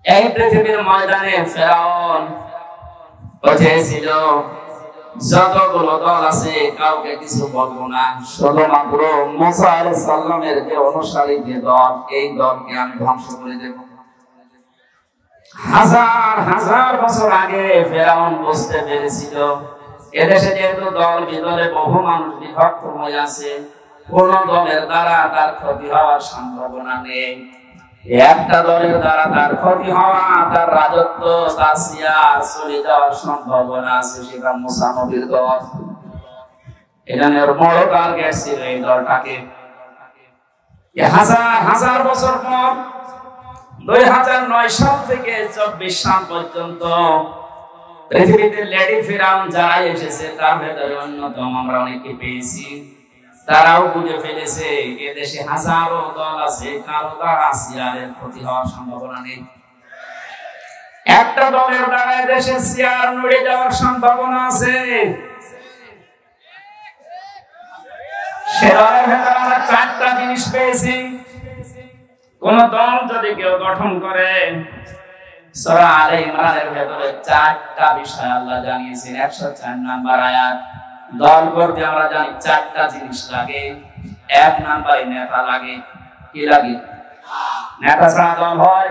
এই পৃথিবীর ময়দানে ফেরাউন বুঝেছিল যতগুলো দল আছে কাউকে কিছু বলবো না, শুধুমাত্র মুসা আলাইহিস সালামের যে অনুসারী যে দল, এই দলকে আমি ধ্বংস করে দেব। হাজার হাজার বছর আগে ফেরাউন বুঝতে পেরেছিল এদেশে যেহেতু দল বিদলে বহু মানুষ বিভক্ত হয়ে আছে, কোন দলের দ্বারা তার ক্ষতি হওয়ার সম্ভাবনা নেই। একটা দলের দ্বারা তার ক্ষতি হওয়া, তার রাজত্ব, তার সিয়ার চলে যাওয়ার সম্ভাবনা আছে, সেটা মুসা নবীর দল। এখানে বড় টার্গেট ছিল এই দলটাকে। হাজার হাজার বছর পর 2009 সাল থেকে 24 সাল পর্যন্ত পৃথিবীতে লেডি ফিরাউন যারা এসেছে তার ভেতরে অন্যতম আমরা অনেকে পেয়েছি। তারাও বুঝে ফেলেছে এদেশে হাজারো দল আছে, কারো দ্বারা সিয়ারের ক্ষতি হওয়ার সম্ভাবনা নেই। একটা দলের দ্বারা এদেশে সিয়ার নড়ে যাওয়ার সম্ভাবনা আছে। সে দলের ভেতরে আমরা 4টা জিনিস পেয়েছি। কোন দল যদি কেউ গঠন করে, সূরা আলে ইমরানের ভেতরে 4টা বিষয় আল্লাহ জানিয়েছেন। 104 নাম্বার আয়াত। দল করতে আমরা জানি 4টা জিনিস লাগে। 1 নাম্বারে নেতা লাগে। কি লাগে? নেতা ছাড়া দল হয়?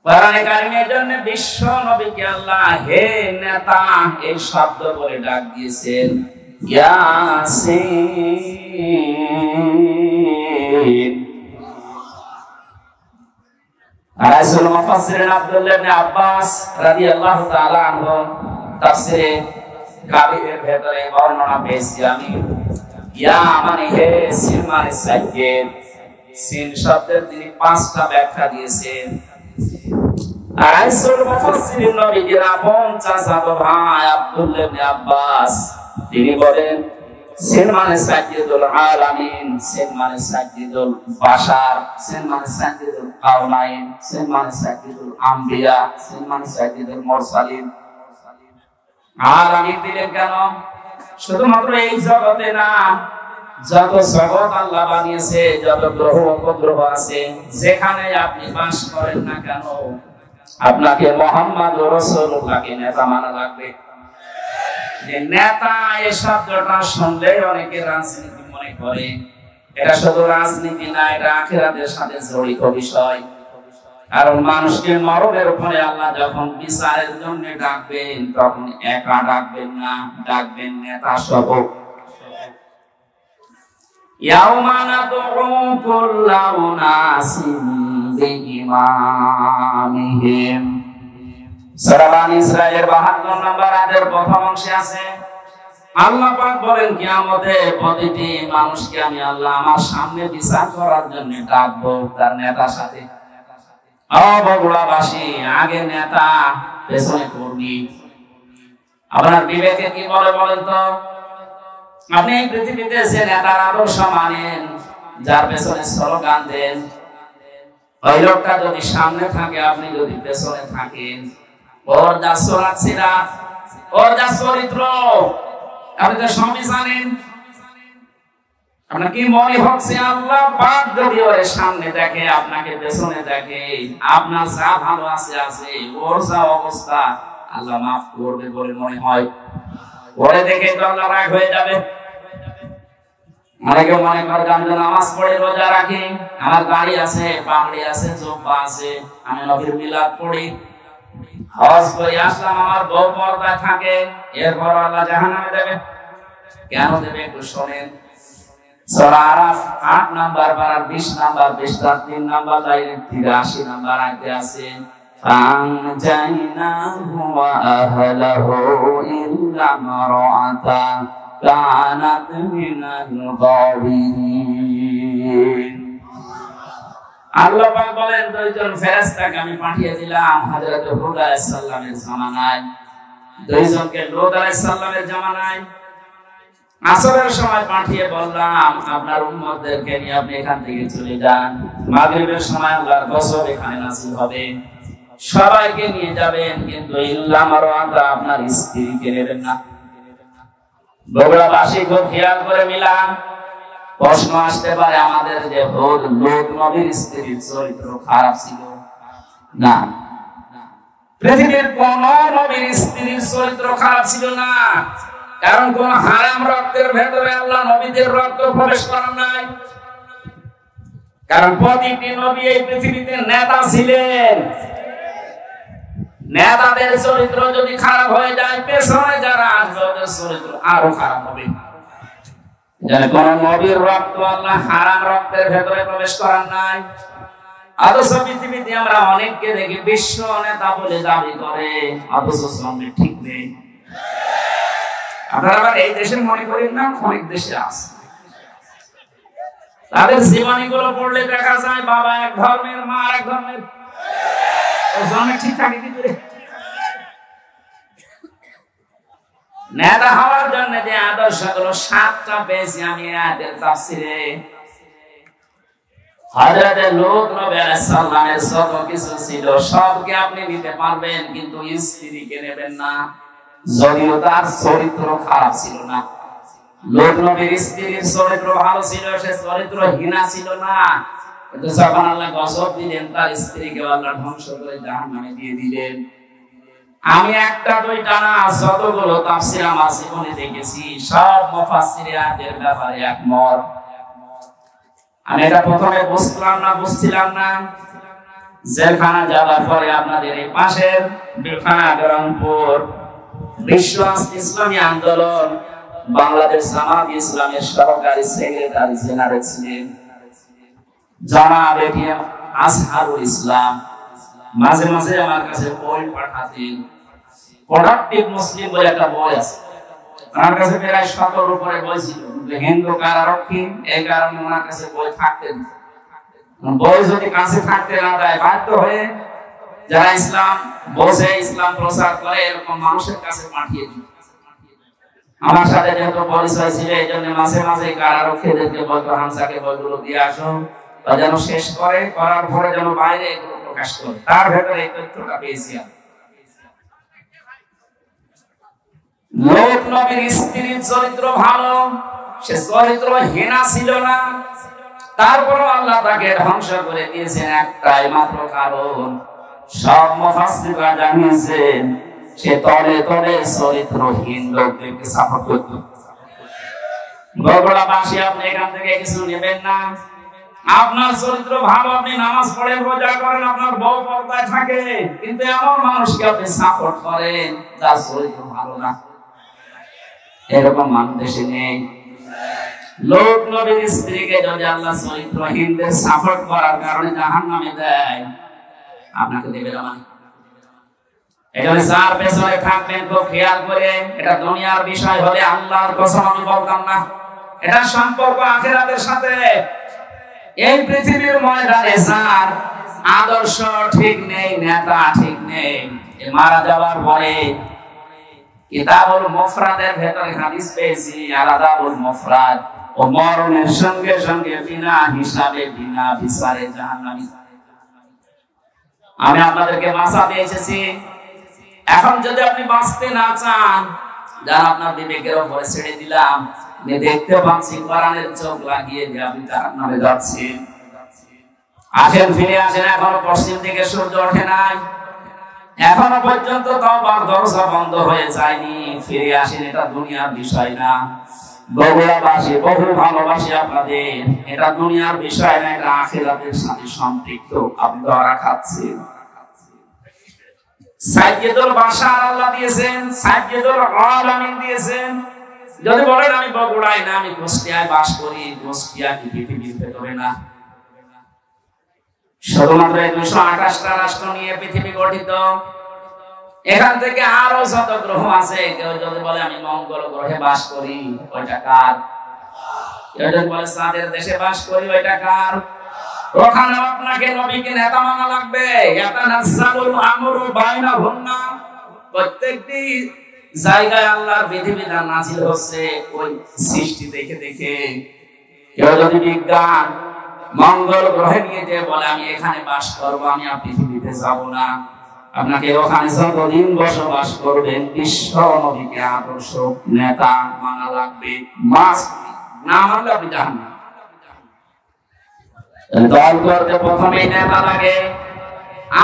কোরআনে কারিমের জন্য বিশ্ব নবীকে আল্লাহ হে নেতা এই শব্দ বলে ডাক দিয়েছেন। ইয়াসিন। রাসূল মুফাসসিরিন আব্দুল্লাহ ইবনে আব্বাস রাদিয়াল্লাহু তাআলা আনহু তাফসীরে কাবীরের ভেতরে বর্ণনা পেয়েছি আমি। ইয়া মানে হে, সিন মানে সাইয়েদ। সিন শব্দের তিনি 5টা ব্যাখ্যা দিয়েছেন। রাসূল মুফাসসিরিন নবীর আপন চাচাতো ভাই আব্দুল্লাহ ইবনে আব্বাস তিনি বলেন সিন মানে সাইয়্যিদুল আলামিন, সিন মানে সাইয়্যিদুল বাশার, সিন মানে সাইয়্যিদুল কাওনাইন, সিন মানে সাইয়্যিদুল আম্বিয়া, সিন মানে সাইয়্যিদুল মুরসালিন। আলামিন দিলেন কেন? শুধুমাত্র এই জগতে না, যত জগৎ আল্লাহ বানিয়েছে, যত গ্রহ উপগ্রহ আছে, যেখানে আপনি বাস করেন না কেন, আপনাকে মুহাম্মদ রাসূলুল্লাহকে নেতা মানা লাগবে। যে নেতা এই শব্দটা শুনলে অনেকে রাজনীতি মনে করে। এটা শুধু রাজনীতি না, এটা আখিরাতের সাথে জড়িত বিষয়। কারণ মানুষকে মরণের উপরে আল্লাহ যখন বিচারের জন্য ডাকবেন, তখন একা ডাকবেন না, ডাকবেন নেতা সহ। ইয়াউমা নাদউ কুল্লা উনাসিন বিইমামিহিম। সূরা বানী ইসরাঈলের 72 নম্বর আয়াতের প্রথম অংশে আছে আল্লাহ পাক বলেন কিয়ামতে প্রতিটি মানুষকে আমি আল্লাহ আমার সামনে বিচার করার জন্য ডাকবো তার নেতার সাথে। বগুড়াবাসী, আগে নেতা পেছনে কর্মী। আপনার বিবেকে কি বলে বলেন তো? আপনি এই পৃথিবীতে যে নেতার আদর্শ মানেন, যার পেছনে স্লোগান দেন, ওই লোকটা যদি সামনে থাকে, আপনি যদি পেছনে থাকেন, ওর যা চলাফেরা, ওর যা চরিত্র আপনি তো সবই জানেন। আপনার কি মনে হচ্ছে আল্লাহ পাক যদি ওর সামনে দেখে, আপনাকে পেছনে দেখে, আপনার যা ভালো আছে আছে, ওর যা অবস্থা আল্লাহ মাফ করবে বলে মনে হয়? ওরে দেখে তো আল্লাহ রাগ হয়ে যাবে। অনেকে মনে করে আমি তো নামাজ পড়ে রোজা রাখি, আমার গাড়ি আছে, পাগড়ি আছে, জুব্বা আছে, আমি নবীর মিলাদ পড়ি, হজ করে আসলাম, আমার বউ পর্দায় থাকে, এরপর আল্লাহ জাহান্নামে দেবে। কেন দেবে একটু শোনেন। সূরা আরাফ 8 নাম্বার পারার 20 নাম্বার পৃষ্ঠা 3 নাম্বার লাইনে 83 নাম্বার আয়াতে আছে ফানজাইনাহু ওয়া আহলাহু ইল্লা মারআতা কানাত মিনাল গাবিরিন। আল্লাহ পাক বলেন দুইজন ফেরেশতাকে আমি পাঠিয়ে দিলাম হযরত হুদ আলাইহিস সালামের জামানায়, দুইজনকে লূত আলাইহিস সালামের জামানায় আসরের সময় পাঠিয়ে বললাম আপনার উম্মতদেরকে নিয়ে আপনি এখান থেকে চলে যান, মাগরিবের সময় আল্লাহর গজব এখানে নাযিল হবে, সবাইকে নিয়ে যাবেন, কিন্তু ইল্লা মারওয়াতা আপনার স্ত্রীকে নেবেন না। বগুড়াবাসী খুব খেয়াল করে মিলান। প্রশ্ন আসতে পারে আমাদের যে হুদ লূত নবীর স্ত্রীর চরিত্র খারাপ ছিল, না, পৃথিবীর কোন নবীর স্ত্রীর চরিত্র খারাপ ছিল না, কারণ কোন হারাম রক্তের ভেতরে আল্লাহ নবীদের রক্ত প্রবেশ করার নাই। কারণ প্রতিটি নবী এই পৃথিবীতে নেতা ছিলেন। নেতাদের চরিত্র যদি খারাপ হয়ে যায়, পেছনে যারা আসবে ওদের চরিত্র আরো খারাপ হবে। কোন নবীর রক্ত আল্লাহ হারাম রক্তের ভেতরে প্রবেশ করার নাই। অথচ পৃথিবীতে আমরা অনেককে দেখি বিশ্ব নেতা বলে দাবি করে, অথচ শ্রমে ঠিক নেই। আপনারা আবার এই দেশের মনে করেন না, অনেক দেশে আছে। তাদের জীবনীগুলো পড়লে দেখা যায় বাবা এক ধর্মের, মা এক ধর্মের, ঠিক থাকে কি করে? নেতা হওয়ার জন্য যে আদর্শগুলো 7টা পেয়েছি আমি আয়াতের তাফসীরে। হযরত লূত নবী আলাইহিস সালামের যত কিছু ছিল সবকে আপনি নিতে পারবেন, কিন্তু স্ত্রীকে নেবেন না, যদিও তার চরিত্র খারাপ ছিল না। লূত নবীর স্ত্রীর চরিত্র ভালো ছিল, সে চরিত্রহীনা ছিল না, কিন্তু যখন আল্লাহ গজব দিলেন তার স্ত্রীকে আল্লাহ ধ্বংস করে জাহান্নামে দিয়ে দিলেন। আমি একটা দুইটা না, যতগুলো তাফসীর আমার জীবনে দেখেছি সব মুফাসসির আয়াতের ব্যাপারে একমত। আমি এটা প্রথমে বুঝছিলাম না। জেলখানা যাওয়ার পরে আপনাদের এই পাশের রংপুর বিশ্ব ইসলামী আন্দোলন বাংলাদেশ জামাত ইসলামের সহকারী সেক্রেটারি জেনারেল ছিলেন জনাব এটিএম আসহারুল ইসলাম। মাঝে মাঝে আমার কাছে বই পাঠাতেন। প্রোডাক্টিভ মুসলিম বলে একটা বই আছে, আমার কাছে প্রায় 17 উপরে বই ছিল, হিন্দু কারারক্ষী, এই কারণে ওনার কাছে বই থাকতেন। বই যদি কাছে থাকতে না দেয়, বাধ্য হয়ে যারা ইসলাম বোঝে, ইসলাম প্রচার করে, এরকম মানুষের কাছে পাঠিয়ে দিত। আমার সাথে যেহেতু পরিচয় ছিল, এই জন্য মাঝে মাঝে কারারক্ষীদেরকে বলতো হামসাকে বইগুলো দিয়ে আসো, যেন শেষ করে, করার পরে যেন বাইরে এগুলো প্রকাশ করে। তার ভেতরে এই তথ্যটা পেয়েছি। লূত নবীর স্ত্রীর চরিত্র ভালো, সে চরিত্রহীনা ছিল না, তারপরও আল্লাহ তাকে ধ্বংস করে দিয়েছেন একটাই মাত্র কারণ। সব মুফাসসিররা জানিয়েছেন সে তলে তলে চরিত্রহীন লোকদেরকে সাপোর্ট করত। বগুড়াবাসী, আপনি এখান থেকে কিছু নেবেন না। আপনার চরিত্র ভালো, আপনি নামাজ পড়েন, রোজা করেন, আপনার বউ পর্দায় থাকে, কিন্তু এমন মানুষকে আপনি সাপোর্ট করেন যার চরিত্র ভালো না, এরকম মানুষ দেশে নেই। লূত নবীর স্ত্রীকে যদি আল্লাহ চরিত্রহীনদের সাপোর্ট করার কারণে জাহান্নামে দেয়, আপনাকে দেবে না? মানে এখানে যার পেছনে থাকবেন খুব খেয়াল করে, এটা দুনিয়ার বিষয় হলে আল্লাহর কসম আমি বলতাম না, এটা সম্পর্ক আখিরাতের সাথে। এই পৃথিবীর ময়দানে যার আদর্শ ঠিক নেই, নেতা ঠিক নেই, মারা যাওয়ার পরে কিতাবুল মুফরাদের ভেতরে হাদিস পেয়েছি, আলাদাবুল মুফরাদ, ও মরণের সঙ্গে সঙ্গে বিনা হিসাবে বিনা বিচারে জাহান্নামী। আমি আপনাদেরকে বাঁচাতে এসেছি। এখন যদি আপনি বাঁচতে না চান, যারা আপনার বিবেকের উপরে ছেড়ে দিলাম, আমি দেখতে পাচ্ছি কোরআনের চোখ লাগিয়ে যে আপনি জাহান্নামে যাচ্ছেন। আসেন, ফিরে আসেন, এখনো পশ্চিম দিকে সূর্য ওঠে নাই, এখনো পর্যন্ত তওবার দরজা বন্ধ হয়ে যায়নি। ফিরে আসেন, এটা দুনিয়ার বিষয় না। বগুড়াবাসী বহু ভালোবাসি আপনাদের, এটা দুনিয়ার বিষয় না, এটা আখিরাতের সাথে সম্পৃক্ত। আপনি ধরা খাচ্ছেন। সাইয়্যিদুল বাশার আল্লাহ দিয়েছেন, সাইয়্যিদুল আলামিন দিয়েছেন। যদি বলেন আমি বগুড়ায় না, আমি কুষ্টিয়ায় বাস করি, কুষ্টিয়া কি পৃথিবীর ভেতরে না? শুধুমাত্র 228টা রাষ্ট্র নিয়ে পৃথিবী গঠিত। এখান থেকে আরো যত গ্রহ আছে, কেউ যদি বলে আমি মঙ্গল গ্রহে বাস করি, ওইটা কার? কেউ যদি বলে চাঁদের দেশে বাস করি, ওইটা কার? ওখানে আপনাকে নবীকে নেতা মানা লাগবে। ইয়াতানাজ্জালুল আমরু বাইনাহুন্না, প্রত্যেকটি জায়গায় আল্লাহর বিধিবিধান নাযিল হচ্ছে ওই সৃষ্টি দেখে দেখে। কেউ যদি বিজ্ঞান মঙ্গল গ্রহে নিয়ে যে বলে আমি এখানে বাস করবো, আমি আর পৃথিবীতে যাব না, আপনাকে ওখানে যতদিন বসবাস করবেন বিশ্ব নবীকে আদর্শ নেতা মানা লাগবে। মাস না মানলে আপনি জাহান্নামে। দল করতে প্রথমেই নেতা লাগে।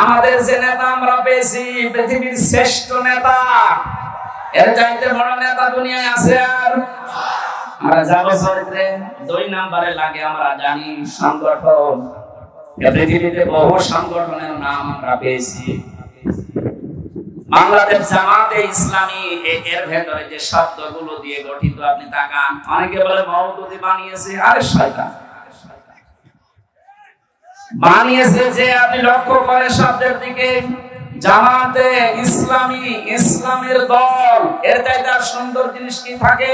আমার আমাদের যে নেতা আমরা পেয়েছি পৃথিবীর শ্রেষ্ঠ নেতা, এর চাইতে বড় নেতা দুনিয়ায় আছে? আর আমরা যাব চরিত্রে 2 নম্বরে লাগে আমরা জানি সংগঠন। পৃথিবীতে বহু সংগঠনের নাম আমরা পেয়েছি। বাংলাদেশ জামাতে ইসলামী এর ভেতরে যে শব্দগুলো দিয়ে গঠিত আপনি তাকান। অনেকে বলে মওদুদি বানিয়েছে, আরে শয়তান বানিয়েছে যে। আপনি লক্ষ্য করে শব্দের দিকে, জামাতে ইসলামী, ইসলামের দল, এর চাইতে আর সুন্দর জিনিস কি থাকে?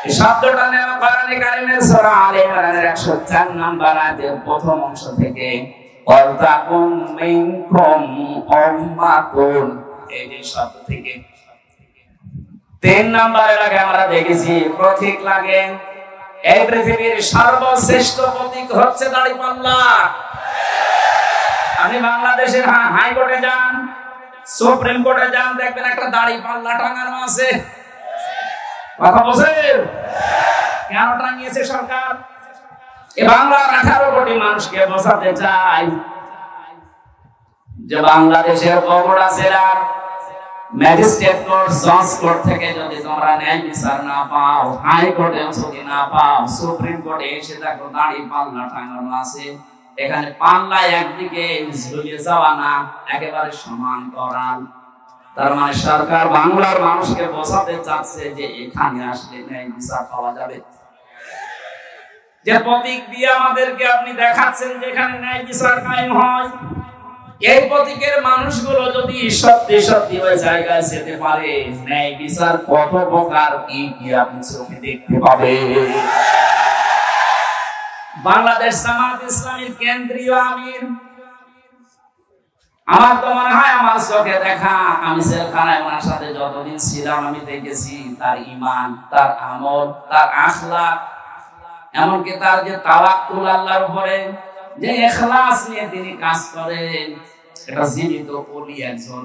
এই শব্দটা নেওয়া কোরআনে কারীমের সূরা আলে ইমরানের 104 নম্বর আয়াতের প্রথম অংশ থেকে। ওয়ালতাকুম মিনকুম উম্মাতুন, এই যে শব্দ থেকে 3 নম্বরে লাগে আমরা দেখেছি প্রতীক লাগে। এই পৃথিবীর সর্বশ্রেষ্ঠ প্রতীক হচ্ছে দাড়িপাল্লা। আপনি বাংলাদেশের হাইকোর্টে যান, সুপ্রিম কোর্টে যান, দেখবেন একটা দাড়িপাল্লা টাঙানো আছে। কথা বলেন কেন টাঙিয়েছে সরকার? এ বাংলার 18 কোটি মানুষকে বোঝাতে চাই যে বাংলাদেশের বগুড়া জেলার ম্যাজিস্ট্রেট কোর্ট, জজ কোর্ট থেকে যদি তোমরা ন্যায় বিচার না পাও, হাইকোর্টে যদি না পাও, সুপ্রিম কোর্টে এসে দেখো দাড়িপাল্লা টাঙানো আছে। এখানে পাল্লা একদিকে ঝুলিয়ে যাওয়া না, একেবারে সমান্তরাল। তার মানে সরকার বাংলার মানুষকে বোঝাতে চাচ্ছে যে এখানে আসলে ন্যায় বিচার পাওয়া যাবে। যে প্রতীক দিয়ে আমাদেরকে আপনি দেখাচ্ছেন যে এখানে ন্যায় বিচার কায়েম হয়, এই প্রতীকের মানুষগুলো যদি সত্যি সত্যি ওই জায়গায় যেতে পারে, ন্যায় বিচার কত প্রকার কি কি আপনি চোখে দেখতে পাবেন। বাংলাদেশ জামাত ইসলামীর কেন্দ্রীয় আমির, আমার তো মনে হয় আমার চোখে দেখা, আমি জেলখানায় ওনার সাথে যতদিন ছিলাম আমি দেখেছি তার ঈমান, তার আমল, তার আখলাক, এমনকি তার যে তাওয়াক্কুল আল্লাহর উপরে, যে ইখলাস নিয়ে তিনি কাজ করেন, এটা জীবিত ওলি একজন।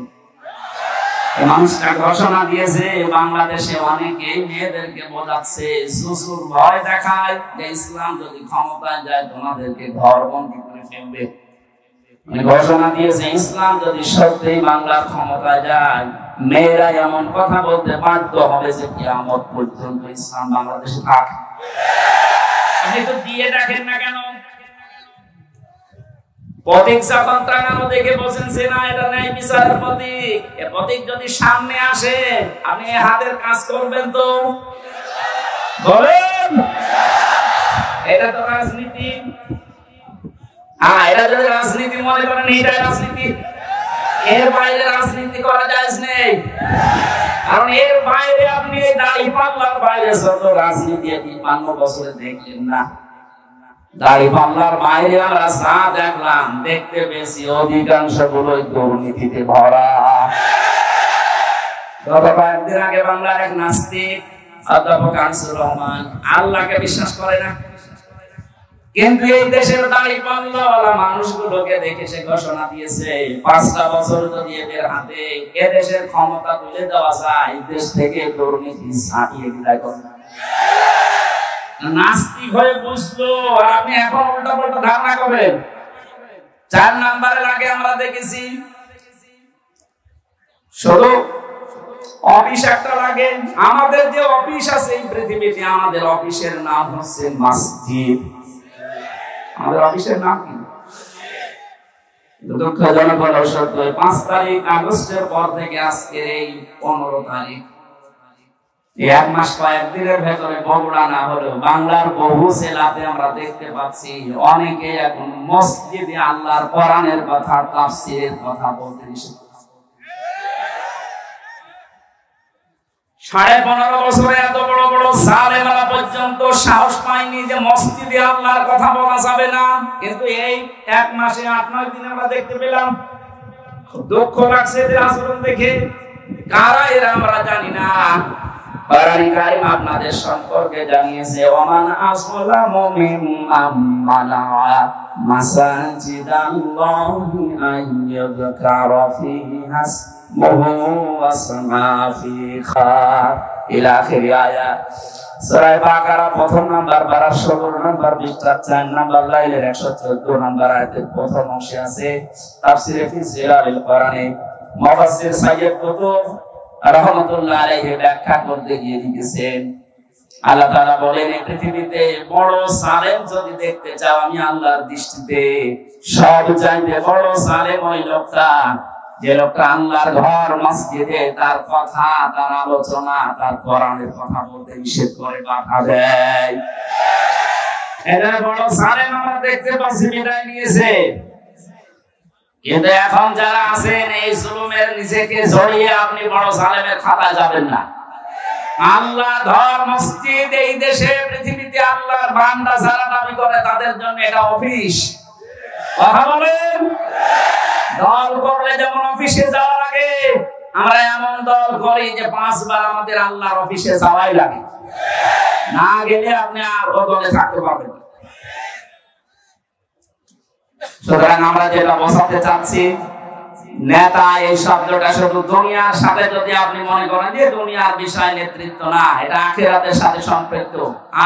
মানুষটা ঘোষণা দিয়েছে বাংলাদেশে অনেকে মেয়েদেরকে বোঝাচ্ছে, শ্বশুর ভয় দেখায় যে ইসলাম যদি ক্ষমতায় যায় তোমাদেরকে ঘরবন্দি করে ফেলবে। ঘোষণা দিয়েছে ইসলাম যদি সত্যি বাংলার ক্ষমতায় যায়, মেয়েরা এমন কথা বলতে বাধ্য হবে যে কিয়ামত পর্যন্ত ইসলাম বাংলাদেশে থাকে। আপনি তো দিয়ে দেখেন না কেন? প্রতীক যখন টাঙানো দেখে বলছেন যে না এটা ন্যায় বিচারের প্রতীক, এই প্রতীক যদি সামনে আসে আপনি হাতের কাজ করবেন তো? বলেন এটা তো রাজনীতি। এটা যদি রাজনীতি মনে করেন, এটা রাজনীতি, এর বাইরে রাজনীতি করা জায়েজ নেই। কারণ এর বাইরে আপনি এই দাড়িপাল্লার বাইরে যত রাজনীতি 52 বছরে দেখলেন না। দাড়িপাল্লার বাইরে আমরা যা দেখলাম, দেখতে পেয়েছি অধিকাংশ গুলোই দুর্নীতিতে ভরা। গত কয়েকদিন আগে বাংলার এক নাস্তিক অধ্যাপক আনিসুর রহমান আল্লাহকে বিশ্বাস করে না, কিন্তু এই দেশের দাড়িপাল্লাওয়ালা মানুষগুলোকে দেখে সে ঘোষণা দিয়েছে 5টা বছর যদি এদের হাতে এদেশের ক্ষমতা তুলে দেওয়া যায়, দেশ থেকে দুর্নীতি ছাড়িয়ে বিদায় করবে। নাস্তিক হয়ে বুঝলো, আর আপনি এখন উল্টা পাল্টা ধারণা করেন। 4 নম্বরের আগে আমরা দেখেছি শুধু অফিস একটা লাগে। আমাদের যে অফিস আছে এই পৃথিবীতে, আমাদের অফিসের নাম হচ্ছে মসজিদ। আমাদের অফিসের নাম কি? দুঃখজনক হলো সত্য, 5 তারিখ আগস্টের পর থেকে আজকের এই 15 তারিখ, 1 মাস কয়েকদিনের ভেতরে বগুড়া না হলেও বাংলার বহু জেলাতে আমরা দেখতে পাচ্ছি অনেকে এখন মসজিদে আল্লাহর কোরআনের কথা, তাফসীরের কথা বলতে নিষেধ। 15.5 বছরে এত বড় বড় জালেমেরা পর্যন্ত সাহস পায়নি যে মসজিদে আল্লাহর কথা বলা যাবে না, কিন্তু এই 1 মাসে 8-9 দিন আমরা দেখতে পেলাম। দুঃখ লাগছে এদের আচরণ দেখে। কারা এরা আমরা জানি না। কোরআন কারীম আপনাদের সম্পর্কে জানিয়েছে, ওমান আসলামু মিম্মান মানাআ মাসাজিদাল্লাহি আইয়ুযকারা ফিহা ইসমুহু ওয়া সামা ফি খা ইলা আখির আয়াত। সূরা বাকারা প্রথম নাম্বার 12 নাম্বার পৃষ্ঠা 4 নাম্বার লাইনের 114 নাম্বার আয়াতের প্রথম অংশে আছে তাফসীরে ফি জিলালিল কোরআনে মুফাসসির সাইয়্যিদ কুতুব রাহমাতুল্লাহ আলাইহি ব্যাখ্যা করতে গিয়ে লিখেছেন আল্লাহ তাআলা বলেন এই পৃথিবীতে বড় সালেম যদি দেখতে চাও আমি আল্লাহর দৃষ্টিতে সব চাইতে বড় সালেম ওই লোকটা যে লোকটা আল্লাহর ঘর মসজিদে তার কথা তার আলোচনা তার কোরআনের কথা বলতে নিষেধ করে বাধা দেয় এটা বড় সালেম আমরা দেখতে পাচ্ছি বিদায় নিয়েছে কিন্তু এখন যারা আছেন এই জুলুমের নিজেকে জড়িয়ে আপনি বড় সালেমের খাতায় যাবেন না আল্লাহ ঘর মসজিদ এই দেশে পৃথিবীতে আল্লাহর বান্দা যারা দাবি করে তাদের জন্য এটা অফিস কথা বলেন দল করলে যেমন অফিসে যাওয়া লাগে আমরা এমন দল করি যে 5 বার আমাদের আল্লাহর অফিসে যাওয়াই লাগে না গেলে আপনি আর দলে থাকতে পারবেন না সুতরাং আমরা যেটা বোঝাতে চাচ্ছি নেতা এই শব্দটা শুধু দুনিয়ার সাথে যদি আপনি মনে করেন যে দুনিয়ার বিষয় নেতৃত্ব না এটা আখিরাতের সাথে সম্পৃক্ত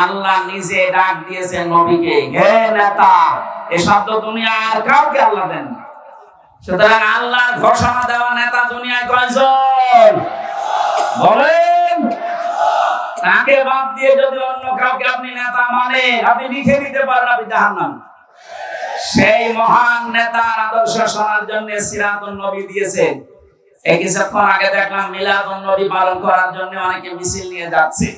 আল্লাহ নিজে ডাক দিয়েছেন নবীকে হে নেতা এই শব্দ দুনিয়ার কাউকে আল্লাহ দেন না সুতরাং আল্লাহর ঘোষণা দেওয়া নেতা দুনিয়ায় কয়জন বলেন তাকে বাদ দিয়ে যদি অন্য কাউকে আপনি নেতা মানে আপনি লিখে দিতে পারেন আপনি জাহান্নামী সেই মহান নেতার আদর্শ শোনার জন্য সিরাতুন নবী দিয়েছেন এই কিছুক্ষণ আগে দেখলাম মিলাদুন নবী পালন করার জন্য অনেকে মিছিল নিয়ে যাচ্ছে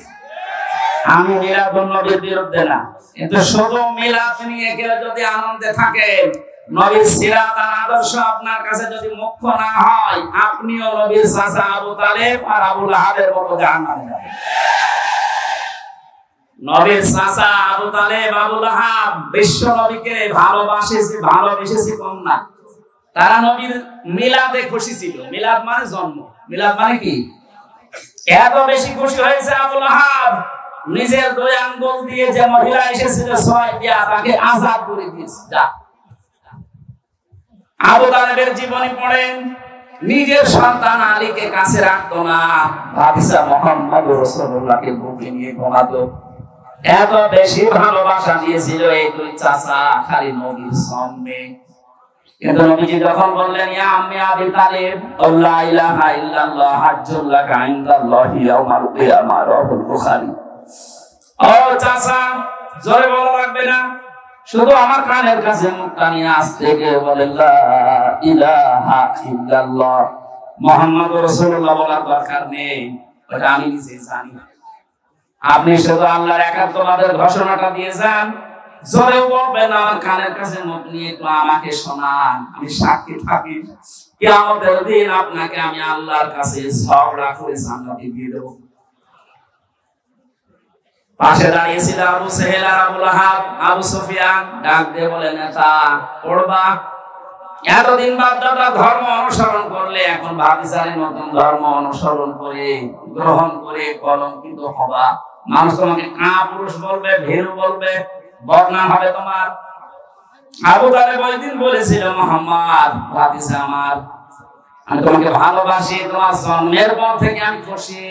আমি মিলাদুন নবীর বিরুদ্ধে না কিন্তু শুধু মিলাদ নিয়ে কেউ যদি আনন্দে থাকেন নবীর সিরাত আর আদর্শ আপনার কাছে যদি মুখ্য না হয় আপনিও নবীর চাচা আবু তালেব আর আবু লাহাবের মতো জাহান্নামে যাবেন নবীর চাচা আবু তালেব আবু লাহাব বিশ্ব নবীকে ভালোবেসেছে কম না তারা নবীর মিলাদে খুশি ছিল মিলাদ মানে জন্ম মিলাদ মানে কি এত বেশি খুশি হয়েছে আবু লাহাব নিজের 2 আঙ্গুল দিয়ে যে মহিলা এসেছিল ছয় দিয়া তাকে আযাদ করে দিয়েছে যা আবু তালেবের জীবনী পড়েন নিজের সন্তান আলীকে কাছে রাখতো না ভাতিজা মুহাম্মদ রাসূলুল্লাহকে বুকে নিয়ে ঘুমাতো এত বেশি ভালোবাসা দিয়েছিল এই 2 চাচা খালি নবীর সামনে কিন্তু নবীজি যখন বললেন ইয়া আম্মি আবি তালেব লা ইলাহা ইল্লাল্লাহ হাজ্জুল লাকা ইনদাল্লাহি ইয়াউমাল কিয়ামাহ রাহুল বুখারী ও চাচা জোরে বলা লাগবে না শুধু আমার কানের কাছে মুখটা নিয়ে আস্তে করে বলেন লা ইলাহা ইল্লাল্লাহ মুহাম্মাদুর রাসূলুল্লাহ বলার দরকার নেই ওটা আমি নিজে জানি আপনি শুধু আল্লাহর একাত্মবাদের ঘোষণাটা দিয়ে যান জোরে বলবেন আমার কানের কাছে মুখ নিয়ে একটু আমাকে শোনান আমি সাক্ষী থাকি কিয়ামতের দিন আপনাকে আমি আল্লাহর কাছে ঝগড়া করে জান্নাতে দিয়ে দেব পাশে দাঁড়িয়েছিল আবু সেহেল আর আবু লাহাব আবু সুফিয়ান ডাক দিয়ে বলে নেতা পড়বা এতদিন বাপদাদা ধর্ম অনুসরণ করলে এখন ভাতিজারের মতন ধর্ম অনুসরণ করে গ্রহণ করে কলঙ্কিত হবা মানুষ তোমাকে কাপুরুষ বলবে ভীরু বলবে বদনাম হবে তোমার আবু তালেব ওই দিন বলেছিল মুহাম্মদ ভাতিজা আমার আমি তোমাকে ভালোবাসি তোমার জন্মের পর থেকে আমি খুশি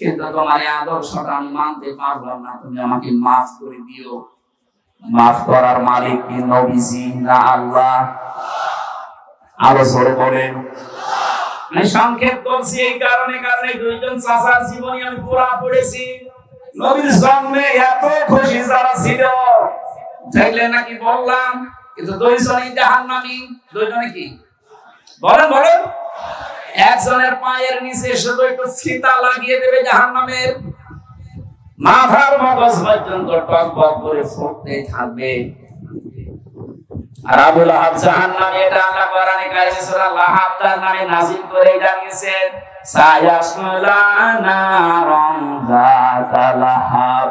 কিন্তু তোমার এই আদর্শটা আমি মানতে পারলাম না তুমি আমাকে মাফ করে দিও মাফ করার মালিক কি নবীজি না আল্লাহ আরো জোরে বলেন আমি সংক্ষেপ করছি এই কারণে 2জন চাচার জীবনী আমি পুরা পড়েছি নবীর জন্মে এত খুশি যারা ছিল দেখলে নাকি বললাম কিন্তু 2জনই জাহান্নামী 2জনে কি বলেন বলেন একজনের পায়ের নিচে শুধু একটু ফিতা লাগিয়ে দেবে জাহান্নামের মাথার মগজ পর্যন্ত টকবক করে ফুটতে থাকবে আর আবু লাহাব জাহান্নামে এটা আল্লাহ কোরআনে কারিমে সূরা লাহাব তার নামে নাযিল করে জানিয়েছেন সায়াসলা নারান যাতা লাহাব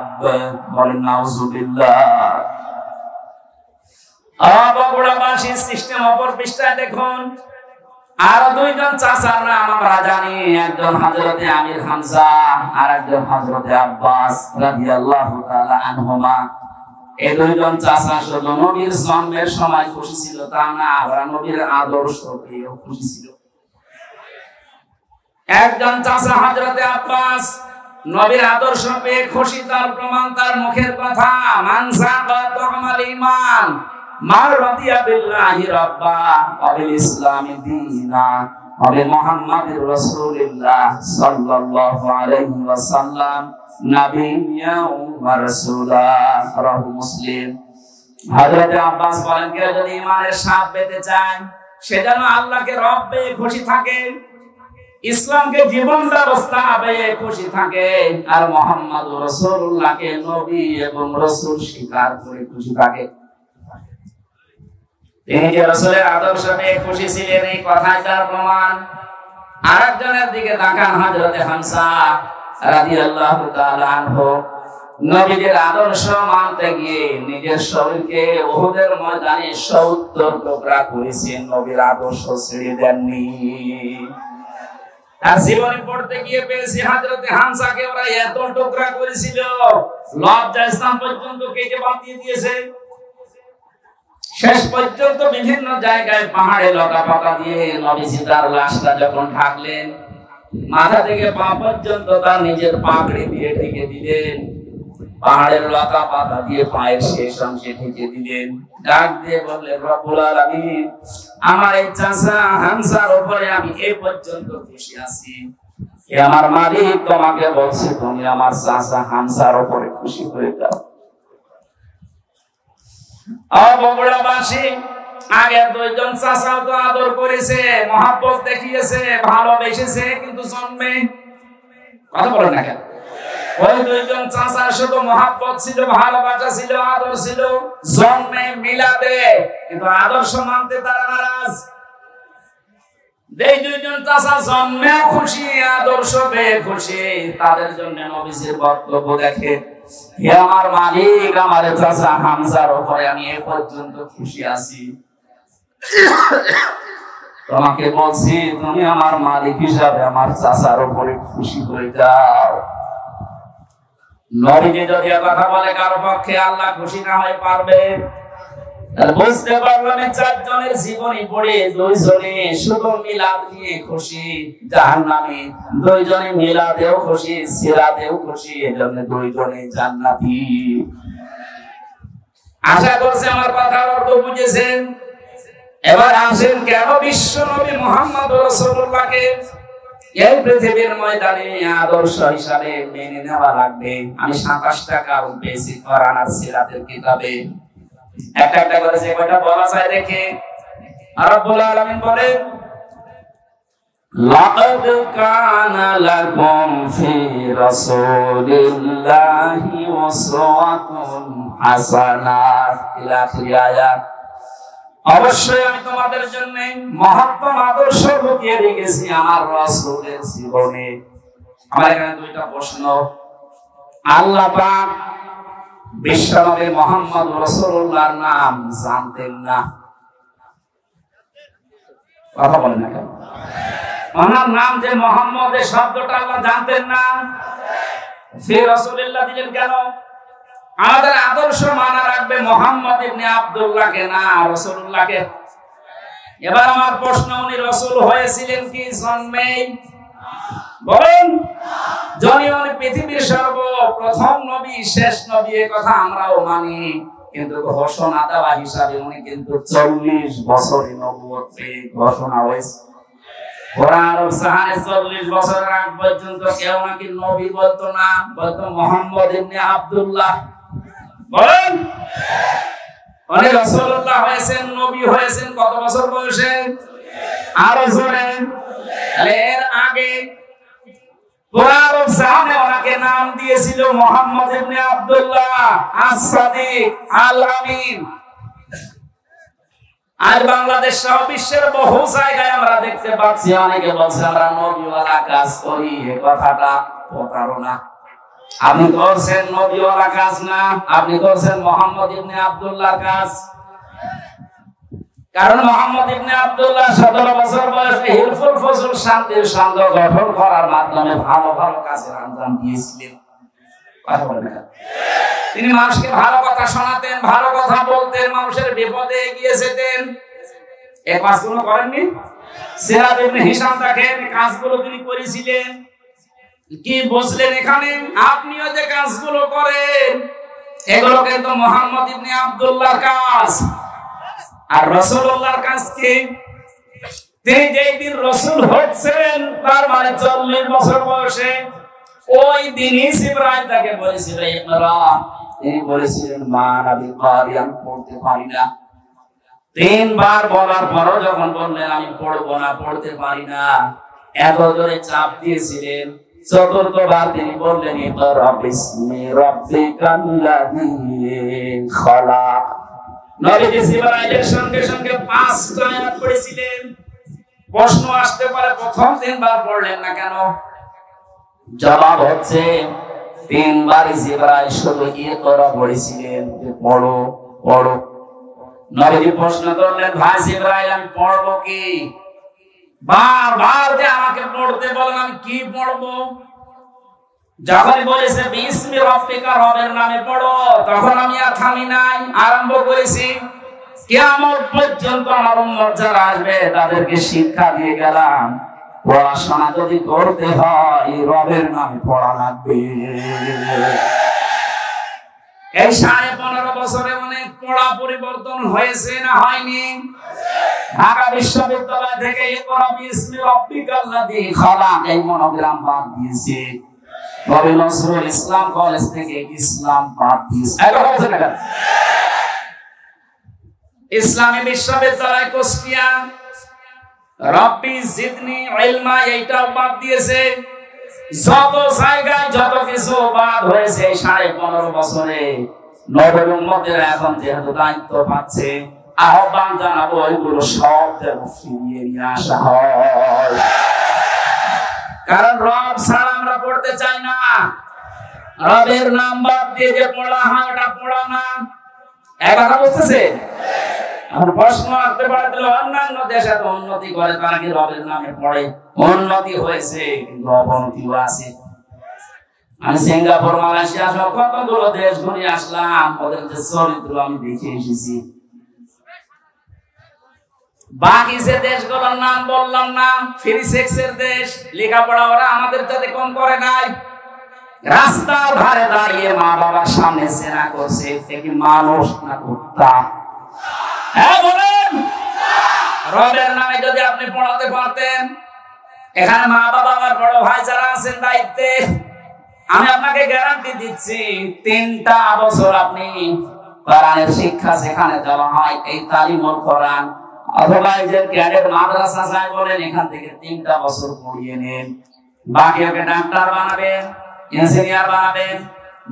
বলেন নাউযুবিল্লাহ বগুড়াবাসী সিস্টেম অপর পৃষ্ঠায় দেখুন আর 2জন চাচার নাম আমরা জানি একজন হযরতে আমির হামজা আর একজন হযরতে আব্বাস রাদিয়াল্লাহু তাআলা আনহুমা এই 2জন চাচা শুধু নবীর জন্মের সময় খুশি ছিল তা না ওরা নবীর আদর্শ পেয়েও খুশি ছিল একজন চাচা হযরতে আব্বাস নবীর আদর্শ পেয়ে খুশি, তার প্রমাণ তার মুখের কথা। মান সাকাত আমাল ঈমান মার রাদিয়া বিল্লাহি রাব্বা ওয়া বিল ইসলামি দীনা ওয়া বি মুহাম্মাদির রাসূলিল্লাহ সাল্লাল্লাহু আলাইহি ওয়াসাল্লাম নাবিয়্যা ওয়া রাসূলা। রাহু মুসলিম। হযরত আব্বাস বলেন, কেউ যদি ঈমানের স্বাদ পেতে চায়, সে যেন আল্লাহকে রব পেয়ে খুশি থাকে, ইসলামকে জীবন ব্যবস্থা পেয়ে খুশি থাকে, আর মুহাম্মদ রাসূলুল্লাহকে নবী এবং রাসূল স্বীকার করে খুশি থাকে। তিনি যে রাসূলের আদর্শ পেয়ে খুশি ছিলেন, এই কথাই তার প্রমাণ। আরেকজনের দিকে তাকান, হযরত হামজা রাদিয়াল্লাহু তাআলা আনহু। নবীর আদর্শ মানতে গিয়ে নিজের শরীরকে উহুদের ময়দানে ৭০ টুকরা করেছেন, নবীর আদর্শ ছেড়ে দেননি। আর জীবনী পড়তে গিয়ে পেয়েছি হযরত হামজাকে ওরা এত টুকরা করেছিল, লজ্জাস্থান পর্যন্ত কেটে বাঁধিয়ে দিয়েছে। শেষ পর্যন্ত বিভিন্ন জায়গায় পাহাড়ে লতা পাতা দিয়ে নবীজি তার লাশটা যখন ঢাকলেন, মাথা থেকে পা পর্যন্ত তার নিজের পাগড়ি দিয়ে ঢেকে দিলেন, পাহাড়ের লতা পাতা দিয়ে পায়ের শেষ অংশে ঢেকে দিলেন। ডাক দিয়ে বললেন, রব্বুল আলামিন, আমার এই চাচা হামজার উপরে আমি এই পর্যন্ত খুশি আছি। হে আমার মালিক, তোমাকে বলছি তুমি আমার চাচা হামজার উপরে খুশি হয়ে যাও। বগুড়াবাসী আগে দুইজন চাচাও তো আদর করেছে, মহব্বত দেখিয়েছে, ভালোবেসেছে, কিন্তু জন্মে কথা বলে না কেন? ওই দুইজন চাচার শুধু মহব্বত ছিল, ভালোবাসা ছিল, আদর ছিল, জন্মে মিলাদে, কিন্তু আদর্শ মানতে তারা নারাজ। এই দুইজন চাচা জন্মেও খুশি, আদর্শ পেয়ে খুশি, তাদের জন্য নবীজির বক্তব্য দেখে, হে আমার মালিক, আমার চাচা হামজার উপরে আমি এ পর্যন্ত খুশি আছি। তোমাকে বলছি তুমি আমার মালিক হিসাবে আমার চাচার উপরে খুশি হয়ে যাও। নবীজি যদি কথা বলে কারো পক্ষে আল্লাহ খুশি না হয়ে পারবে? বুঝতে পারলাম চারজনের জীবনী পড়ে দুইজনে শুধু মিলাদ নিয়ে খুশি, জাহান্নামী। দুইজনে মিলাদেও খুশি, সিরাতেও খুশি, এজন্য দুইজনে জান্নাতি। আশা করছি আমার কথার অর্থ বুঝেছেন। এবার আসেন, কেন বিশ্ব নবী মুহাম্মদ রাসূলুল্লাহকে এই পৃথিবীর ময়দানে আদর্শ হিসাবে মেনে নেওয়া লাগবে? আমি ২৭টা কারণ পেয়েছি কোরআন আর সিরাতের কিতাবে। একটা একটা করে যে কয়টা বলা যায় দেখে। রব্বুল আলামিন বলেন, লাকাদ কানা লাকুম ফি রাসূলিল্লাহি উসওয়াতুন হাসানাহ ইলা আখির আয়াত। অবশ্যই আমি তোমাদের জন্য মহত্তম আদর্শ লুকিয়ে রেখেছি আমার রাসূলের জীবনে। আমার এখানে দুইটা প্রশ্ন। আল্লাহ পাক বিশ্বনবী মুহাম্মদ রাসূলুল্লাহর নাম জানতেন না? কথা বলেন না কেন? ওনার নাম যে মুহাম্মদ, এই শব্দটা আল্লাহ জানতেন না? ফি রাসূলুল্লাহ দিলেন কেন? আমাদের আদর্শ মানা রাখবে মুহাম্মদ ইবনে আব্দুল্লাহকে না রাসূলুল্লাহকে। এবার আমার প্রশ্ন, উনি রাসূল হয়েছিলেন কি জন্মেই? বলেন। যিনি উনি পৃথিবীর সর্বপ্রথম নবী, শেষ নবী, এই কথা আমরাও মানি, কিন্তু ঘোষণা দেওয়া হিসাবে উনি কিন্তু ৪০ বছরে নবুয়ত পেয়ে ঘোষণা হয়েছে। কোরআন ও সাহারে ৪০ বছরের আগ পর্যন্ত কেউ নাকি নবী বলতো না, বলতো মুহাম্মদ ইবনে আব্দুল্লাহ। বলেন। উনি রাসূলুল্লাহ হয়েছেন, নবী হয়েছেন কত বছর বয়সে? আরো জোরে। এর আগে কোরআন ও সাহারে ওনাকে নাম দিয়েছিল মুহাম্মদ ইবনে আব্দুল্লাহ আস-সাদিক আল-আমিন। আর বাংলাদেশ সহ বিশ্বের বহু জায়গায় আমরা দেখতে পাচ্ছি অনেকে বলছে আমরা নবীওয়ালা কাজ করি। এই কথাটা প্রতারণা। আপনি করছেন নবীওয়ালা কাজ না, আপনি করছেন মুহাম্মদ ইবনে আব্দুল্লাহ কাজ। কারণ মুহাম্মদ ইবনে আব্দুল্লাহ ১৭ বছর বয়সে হিলফুল ফজল শান্তির সংঘ গঠন করার মাধ্যমে ভালো ভালো কাজের আঞ্জাম দিয়েছিলেন। কথা বলেন না? তিনি মানুষকে ভালো কথা শোনাতেন, ভালো কথা বলতেন, মানুষের বিপদে এগিয়ে যেতেন। এই কাজগুলো করেননি? সিরাত ইবনে হিশাম দেখেন, কাজগুলো তিনি করেছিলেন। কি বুঝলেন এখানে? আপনিও যে কাজগুলো করেন এগুলো কিন্তু মুহাম্মদ ইবনে আব্দুল্লাহর কাজ। আর রাসূলুল্লাহর কাজ কি? তিনি যেই দিন রাসূল হচ্ছেন তার মানে 40 বছর বয়সে, ওই দিনই জিবরাইল তাকে বলেছিল ইকরা। তিনি বলেছিলেন মা নবী কারি, আমি পড়তে পারি না। 3 বার বলার পরও যখন বললেন আমি পড়বো না, পড়তে পারি না, এত জোরে চাপ দিয়েছিলেন, 4th বার তিনি বললেন ইকরা বিসমি রাব্বিকাল্লাযী খালাক। নবীজি জিবরাইলের সঙ্গে সঙ্গে 5টা আয়াত পড়েছিলেন। প্রশ্ন আসতে পারে প্রথম 3 বার পড়লেন না কেন? জবাব হচ্ছে 3 বার জিবরাইল শুধু ইকরা পড়েছিলেন, পড়ো পড়ো। নবীজি প্রশ্ন করলেন ভাই জিবরাইল আমি পড়বো কি? বারবার যে আমাকে পড়তে বলেন, আমি কি পড়বো? যখন বলেছে বিসমি রাব্বিকা, রবের নামে পড়ো, তখন আমি আর থামি নাই, আরম্ভ করেছি। কিয়ামত পর্যন্ত আমার উম্মত যারা আসবে তাদেরকে শিক্ষা দিয়ে গেলাম, পড়াশোনা যদি করতে হয় রবের নামে পড়া লাগবে। এই 15.5 বছরে অনেক পড়া পরিবর্তন হয়েছে না হয়নি? ঢাকা বিশ্ববিদ্যালয় থেকে ইকরা বিসমি রাব্বিকাল্লাযী খালাক এই মনোগ্রাম বাদ দিয়েছে। নবী নজরুল ইসলাম কলেজ থেকে ইসলাম বাদ দিয়েছে। ইসলামী বিশ্ববিদ্যালয় কুষ্টিয়া রব্বি জিদনি ইলমা এইটাও বাদ দিয়েছে। যত জায়গায় যত কিছু বাদ হয়েছে 15.5 বছরে, নবীর উম্মতেরা এখন যেহেতু দায়িত্ব পাচ্ছে, আহ্বান জানাবো ওইগুলো সব যেন ফিরিয়ে নিয়ে আসা হয়। কারণ রব ছাড়া আমরা পড়তে চাই না। রবের নাম বাদ দিয়ে যে পড়া হয় ওটা পড়া না। এক কথা বুঝতেছে? এখন প্রশ্ন আসতে পারে তাহলে অন্যান্য দেশে তো উন্নতি করে, তারা কি রবের নামে পড়ে? উন্নতি হয়েছে কিন্তু অবনতিও আছে। আমি সিঙ্গাপুর, মালয়েশিয়া সব কতগুলো দেশ ঘুরে আসলাম, ওদের যে চরিত্র আমি দেখে এসেছি। বাকি যে দেশগুলোর নাম বললাম না, ফ্রি সেক্সের দেশ, লেখাপড়া ওরা আমাদের সাথে কম করে নাই। রাস্তার ধারে দাঁড়িয়ে মা বাবার সামনে জেনা করছে, সে কি মানুষ না কুত্তা? হ্যাঁ বলেন। রবের নামে যদি আপনি পড়াতে পারতেন, এখানে মা বাবা আর বড় ভাই যারা আছেন দায়িত্বে, আমি আপনাকে গ্যারান্টি দিচ্ছি 3টা বছর আপনি কোরআনের শিক্ষা যেখানে দেওয়া হয়, এই তালিমুল কোরআন অথবা এই যে ক্যাডেট মাদ্রাসা যাই বলেন, এখান থেকে 3টা বছর পড়িয়ে নেন। বাকি ওকে ডাক্তার বানাবেন, ইঞ্জিনিয়ার বানাবেন।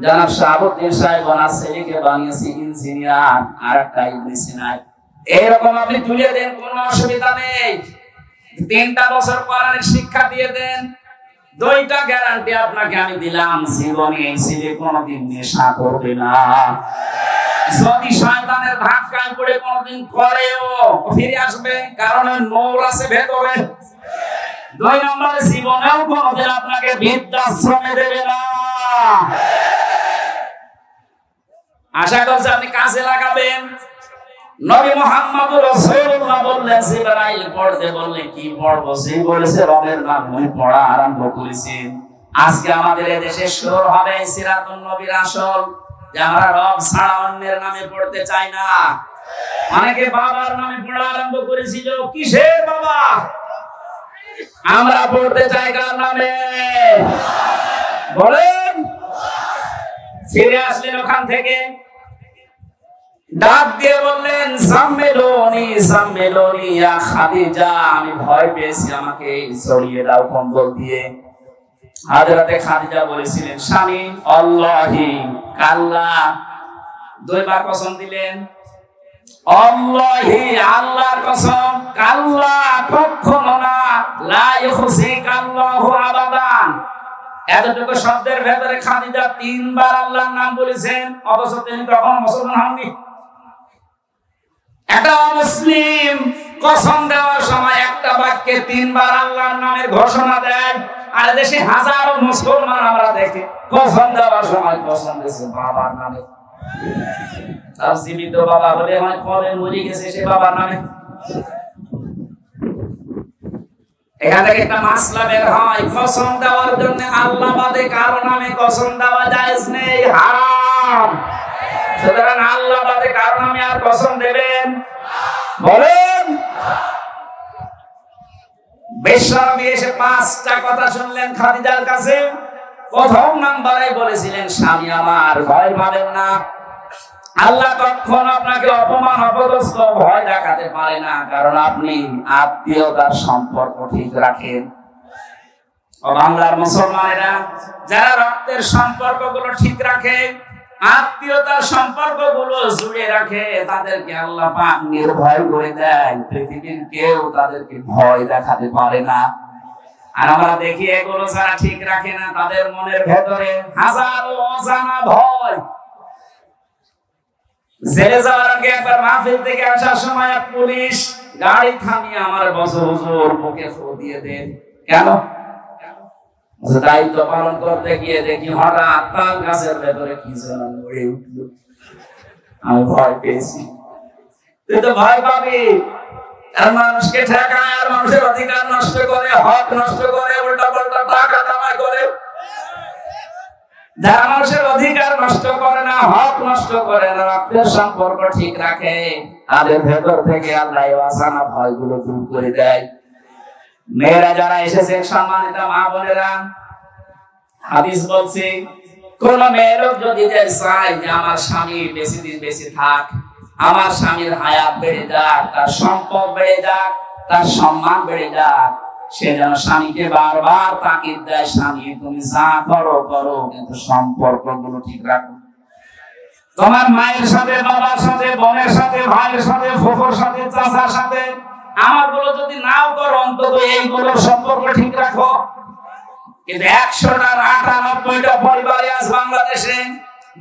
জনাব শাহাবুদ্দিন সাহেব ওনার ছেলেকে বানিয়েছে ইঞ্জিনিয়ার, আর একটা ইবনে সিনা। এইরকম আপনি তুলে দেন, কোনো অসুবিধা নেই। 3টা বছর কোরআনের শিক্ষা দিয়ে দেন, 2টা গ্যারান্টি আপনাকে আমি দিলাম, জীবনে এই ছেলে কোনোদিন নেশা করবে না। যদি শয়তানের ধাক্কায় পড়ে কোনোদিন করেও ফিরে আসবে, কারণ নূর আছে ভেতরে। 2 নম্বরে জীবনেও কোনোদিন আপনাকে বৃদ্ধাশ্রমে দেবে না। আশা করছি আপনি কাজে লাগাবেন। নবী মুহাম্মদুর রাসূলুল্লাহ বললেন জিবরাইল পড়তে বললে কি পড়বো? সে বলেছে রবের নামে পড়া আরম্ভ করেছি। আজকে আমাদের দেশে শুরু হবে সিরাতুন নবীর আসল, যে আমরা রব ছাড়া অন্যের নামে পড়তে চাই না। অনেকে বাবার নামে পড়া আরম্ভ করেছিল। কিসের বাবা? আমরা পড়তে চাই কার নামে? বলেন। ফিরে আসলেন ওখান থেকে, ডাক দিয়ে বললেন সাম্মেলনি সাম্মেলনি ইয়া খাদিজা, আমি ভয় পেয়েছি, আমাকে ছড়িয়ে দাও কম্বল দিয়ে। হযরতে খাদিজা বলেছিলেন স্বামী আল্লাহি কাল্লা, 2 বার কসম দিলেন, আল্লাহি আল্লাহর কসম, কাল্লা কখনো না, লা ইখজিকাল্লাহু আবাদান। এতটুকু শব্দের ভেতরে খাদিজা 3 বার আল্লাহর নাম বলেছেন, অথচ তিনি তখন মুসলমান হননি। একটা মুসলিম কসম দেওয়ার সময় একটা বাক্যে 3 বার আল্লাহর নামের ঘোষণা দেয়, আর দেশে হাজারো মুসলমান আমরা দেখি কসম দেওয়ার সময় কসম দিয়েছে বাবার নামে। তার জীবিত বাবা হলে হয় কবে মরে গেছে সে বাবার নামে। এখান থেকে একটা মাসলা বের হয়, কসম দেওয়ার জন্য আল্লাহ বাদে কারো নামে কসম দেওয়া জায়েজ নেই, হারাম। সুতরাং আল্লাহ বাদে কারো নামে আর কসম দেবেন বলেন। বিশ্বনবী এসে 5টা কথা শুনলেন খাদিজার কাছে। প্রথম নাম্বারে বলেছিলেন, স্বামী আমার ভয় পাবেন না, আল্লাহ কখনো আপনাকে অপমান অপদস্থ ভয় দেখাতে পারে না, কারণ আপনি আত্মীয়তার সম্পর্ক ঠিক রাখেন। ও বাংলার মুসলমানেরা, যারা রক্তের সম্পর্কগুলো ঠিক রাখে, আত্মীয়তার সম্পর্কগুলো জুড়ে রাখে, তাদেরকে আল্লাহ পাক নির্ভয় করে দেয়। পৃথিবীর কেউ তাদেরকে ভয় দেখাতে পারে না। আর আমরা দেখি এগুলো যারা ঠিক রাখে না, তাদের মনের ভেতরে হাজারো অজানা ভয়। জেলে যাওয়ার আগে একবার মাহফিল থেকে আসার সময় পুলিশ গাড়ি থামিয়ে আমার বছর হুজুর বুকে ফু দিয়ে দেন। কেন? দায়িত্ব পালন করতে গিয়ে দেখি হঠাৎ তাল গাছের ভেতরে কি যেন নড়ে উঠল। আমি ভয় পেয়েছি। তুই তো ভয় পাবি, আর মানুষকে ঠেকায়, আর মানুষের অধিকার নষ্ট করে, হক নষ্ট করে, উল্টা পাল্টা টাকা কামাই করে। যারা মানুষের অধিকার নষ্ট করে না, হক নষ্ট করে না, রক্তের সম্পর্ক ঠিক রাখে, তাদের ভেতর থেকে আল্লাহ অজানা ভয়গুলো দূর করে দেয়। মেয়েরা যারা এসেছে, সম্মানিত মা বোনেরা, হাদিস বলছে, কোন মেয়ের যদি চায় যে আমার স্বামী বেশি দিন বেশি থাক, আমার স্বামীর হায়াত বেড়ে যাক, তার সম্পদ বেড়ে যাক, তার সম্মান বেড়ে যাক, সে যেন স্বামীকে বারবার তাকিদ দেয়, স্বামী তুমি যা করো করো, কিন্তু সম্পর্কগুলো ঠিক রাখো। তোমার মায়ের সাথে, বাবার সাথে, বোনের সাথে, ভাইয়ের সাথে, ফুফুর সাথে, চাচার সাথে আমারগুলো যদি নাও করো, অন্তত এইগুলোর সম্পর্ক ঠিক রাখো। কিন্তু 100টার 98টা পরিবারে আজ বাংলাদেশে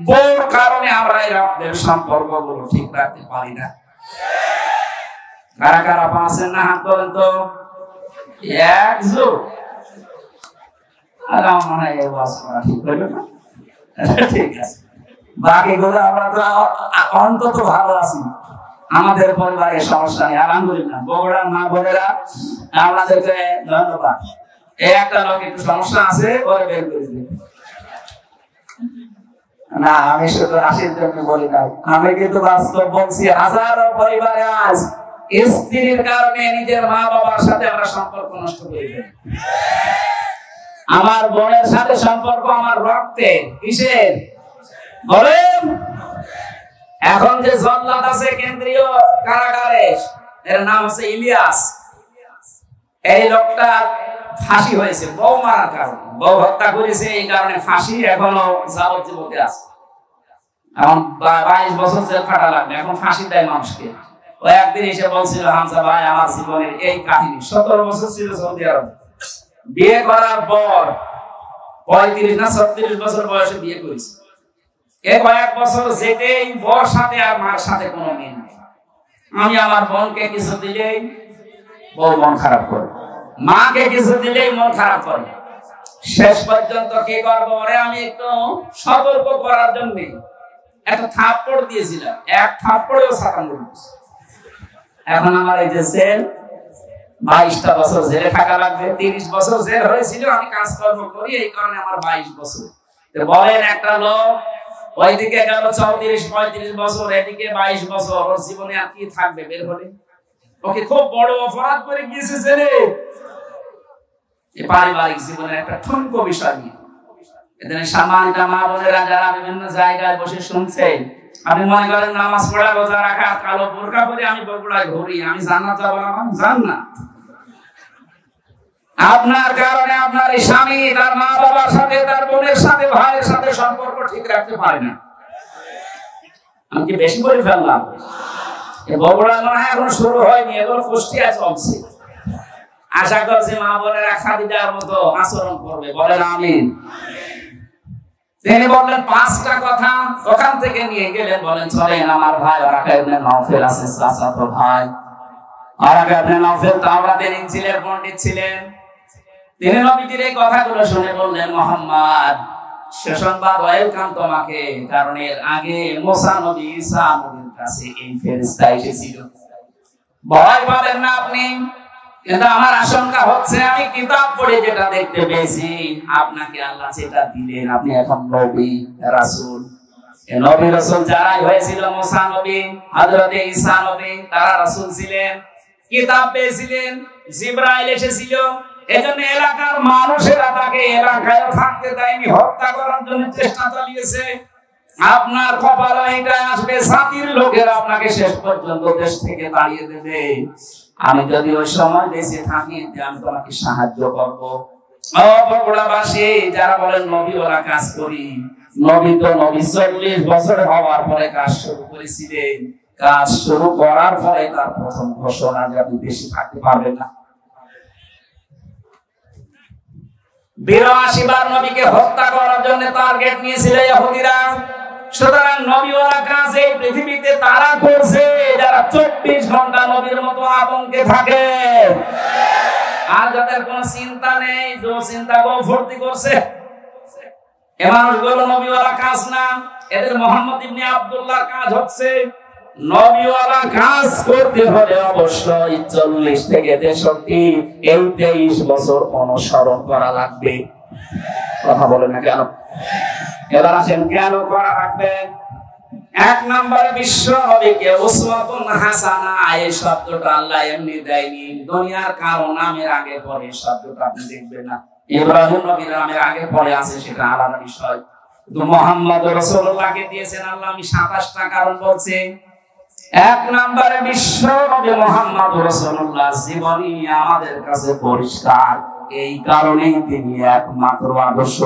বউর কারণে আমরা এই রক্তের সম্পর্কগুলো ঠিক রাখতে পারি না। কারা কারা পাচ্ছেন না হাত তোলেন তো। আর আমার মনে হয় এই ওয়াজ করা ঠিক হইল না। ঠিক আছে, বাকিগুলো আমরা তো অন্তত ভালো আছি, আমাদের পরিবারের সমস্যা নেই, আলহামদুলিল্লাহ। বগুড়ার মা বোনেরা আপনাদেরকে ধন্যবাদ। এই একটা লোক একটু সমস্যা আছে, ওরে বের করে দিন। না, আমি শুধু হাসির জন্য বলি না, আমি কিন্তু বাস্তব বলছি। হাজারো পরিবারে আজ স্ত্রীর কারণে নিজের মা বাবার সাথে আমরা সম্পর্ক নষ্ট করে দিই। আমার বোনের সাথে সম্পর্ক আমার রক্তে, কিসের বলেন? এখন যে জল্লাদ আছে কেন্দ্রীয় কারাগারে, এর নাম আছে ইলিয়াস। এই লোকটা ফাঁসি হয়েছে বউ মারার কারণে, বউ হত্যা করেছে, এই কারণে ফাঁসি, এখনো যাবজ্জীবনে আছে। এখন 22 বছর জেল খাটা লাগবে, এখন ফাঁসি দেয় মানুষকে। ও একদিন এসে বলছিল, হামজা ভাই আমার জীবনের এই কাহিনী। 17 বছর ছিল সৌদি আরব, বিয়ে করার পর 35 না 36 বছর বয়সে বিয়ে করেছে। কয়েক বছর যেতেই বউর সাথে আর মার সাথে কোনো মিল নেই। আমি আমার বোনকে কিছু দিলেই বউ মন খারাপ করে, মাকে কিছু দিলেই মন খারাপ করে। শেষ পর্যন্ত কি করবো, ওরে আমি একটু সতর্ক করার জন্য একটা থাপ্পড় দিয়েছিলাম, এক থাপ্পড়েও সাকান করছে। এখন আমার এই যে জেল, 22টা বছর জেলে থাকা লাগবে। 30 বছর জেল হয়েছিল, আমি কাজকর্ম করি, এই কারণে আমার 22 বছর। বলেন, একটা লোক ওইদিকে গেল 34-35 বছর, এদিকে 22 বছর, ওর জীবনে আর কি থাকবে বের হলে? ওকে খুব বড় অপরাধ করে গিয়েছে জেলে। এই পারিবারিক জীবনের একটা ঠুনকো বিষয় নিয়ে এখানে সম্মানিত মা বোনেরা যারা বিভিন্ন জায়গায় বসে শুনছেন, আপনি মনে করেন নামাজ পড়া, রোজা রাখা, কালো বোরকা পরে আমি বগুড়ায় ঘুরি, আমি জান্নাত যাবো না? আমি জান্নাত। আপনার কারণে আপনার এই স্বামী তার মা বাবার সাথে, তার বোনের সাথে, ভাইয়ের সাথে সম্পর্ক ঠিক রাখতে পারে না। আমি কি বেশি করে ফেললাম? বগুড়া মনে হয় এখন শুরু হয়নি, এখন কুষ্টিয়া চলছে। আশা করছি মা বোনেরা খাদিজার মতো আচরণ করবে, বলেন আমিন। তিনি বললেন 5টা কথা, ওখান থেকে নিয়ে গেলেন, বলেন চলেন আমার ভাই ওয়ারাকা ইবনে নওফেল আছে, চাচাতো ভাই। ওয়ারাকা ইবনে নওফেল তাওরাতের ইনজিলের পণ্ডিত ছিলেন। তিনি নবীজির এই কথাগুলো শুনে বললেন, মুহাম্মদ সুসংবাদ, ওয়েলকাম তোমাকে, কারণ এর আগে মুসা নবী, ঈসা নবীর কাছে এই ফেরেশতা এসেছিল। ভয় পাবেন না আপনি, কিন্তু আমার আশঙ্কা হচ্ছে আমি কিতাব পড়ে যেটা দেখতে পেয়েছি, আপনাকে আল্লাহ যেটা দিলেন আপনি এখন নবী রাসূল। এই নবী রাসূল যারাই হয়েছিল, মুসা নবী, হযরত ঈসা নবী, তারা রাসূল ছিলেন, কিতাব পেয়েছিলেন, জিবরাইল এসেছিল। এজন্য এলাকার মানুষেরা তাকে এলাকায় থাকতে দেয়নি, হত্যা করার জন্য চেষ্টা চালিয়েছে। আপনার কপালে এটা আসবে, জাতির লোকেরা আপনাকে শেষ পর্যন্ত দেশ থেকে তাড়িয়ে দেবে। আমি যদি ওই সময় বেঁচে থাকি আমি তোমাকে সাহায্য করবো। ও বগুড়াবাসী যারা বলেন নবী ওরা কাজ করি, নবী তো নবী 40 বছর হওয়ার পরে কাজ শুরু করেছিলেন। কাজ শুরু করার পরে তার প্রথম ঘোষণা যে আপনি বেশি থাকতে পারবেন না। 82 বার নবীকে হত্যা করার জন্য টার্গেট নিয়েছিল ইহুদিরা। সুতরাং নবীওয়ালা কাজ এই পৃথিবীতে তারা করছে যারা 24 ঘন্টা নবীর মতো আতঙ্কে থাকে, আর যাদের কোনো চিন্তা নেই, দুশ্চিন্তা ভর্তি করছে, এ মানুষগুলো নবীওয়ালা কাজ না। এদের মোহাম্মদ ইবনে আব্দুল্লাহর কাজ হচ্ছে নবীওয়ালা কাজ করতে হলে অবশ্যই 40 থেকে 63 এই 23 বছর অনুসরণ করা লাগবে। কথা বলেন না কেন? এবার আসেন কেন করা লাগবে। 1 নম্বরে বিশ্ব নবীকে উসওয়াতুন হাসানা, এই শব্দটা আল্লাহ এমনি দেয়নি, দুনিয়ার কারো নামের আগে পরে শব্দটা আপনি দেখবেন না। ইব্রাহিম নবীর নামের আগে পরে আছে সেটা আলাদা বিষয়, কিন্তু মুহাম্মদ রাসূলুল্লাহকে দিয়েছেন আল্লাহ। আমি 27টা কারণ বলছি। 1 নম্বরে বিশ্ব নবী মুহাম্মদ রাসূলুল্লাহর জীবনী আমাদের কাছে পরিষ্কার, এই কারণেই তিনি একমাত্র আদর্শ।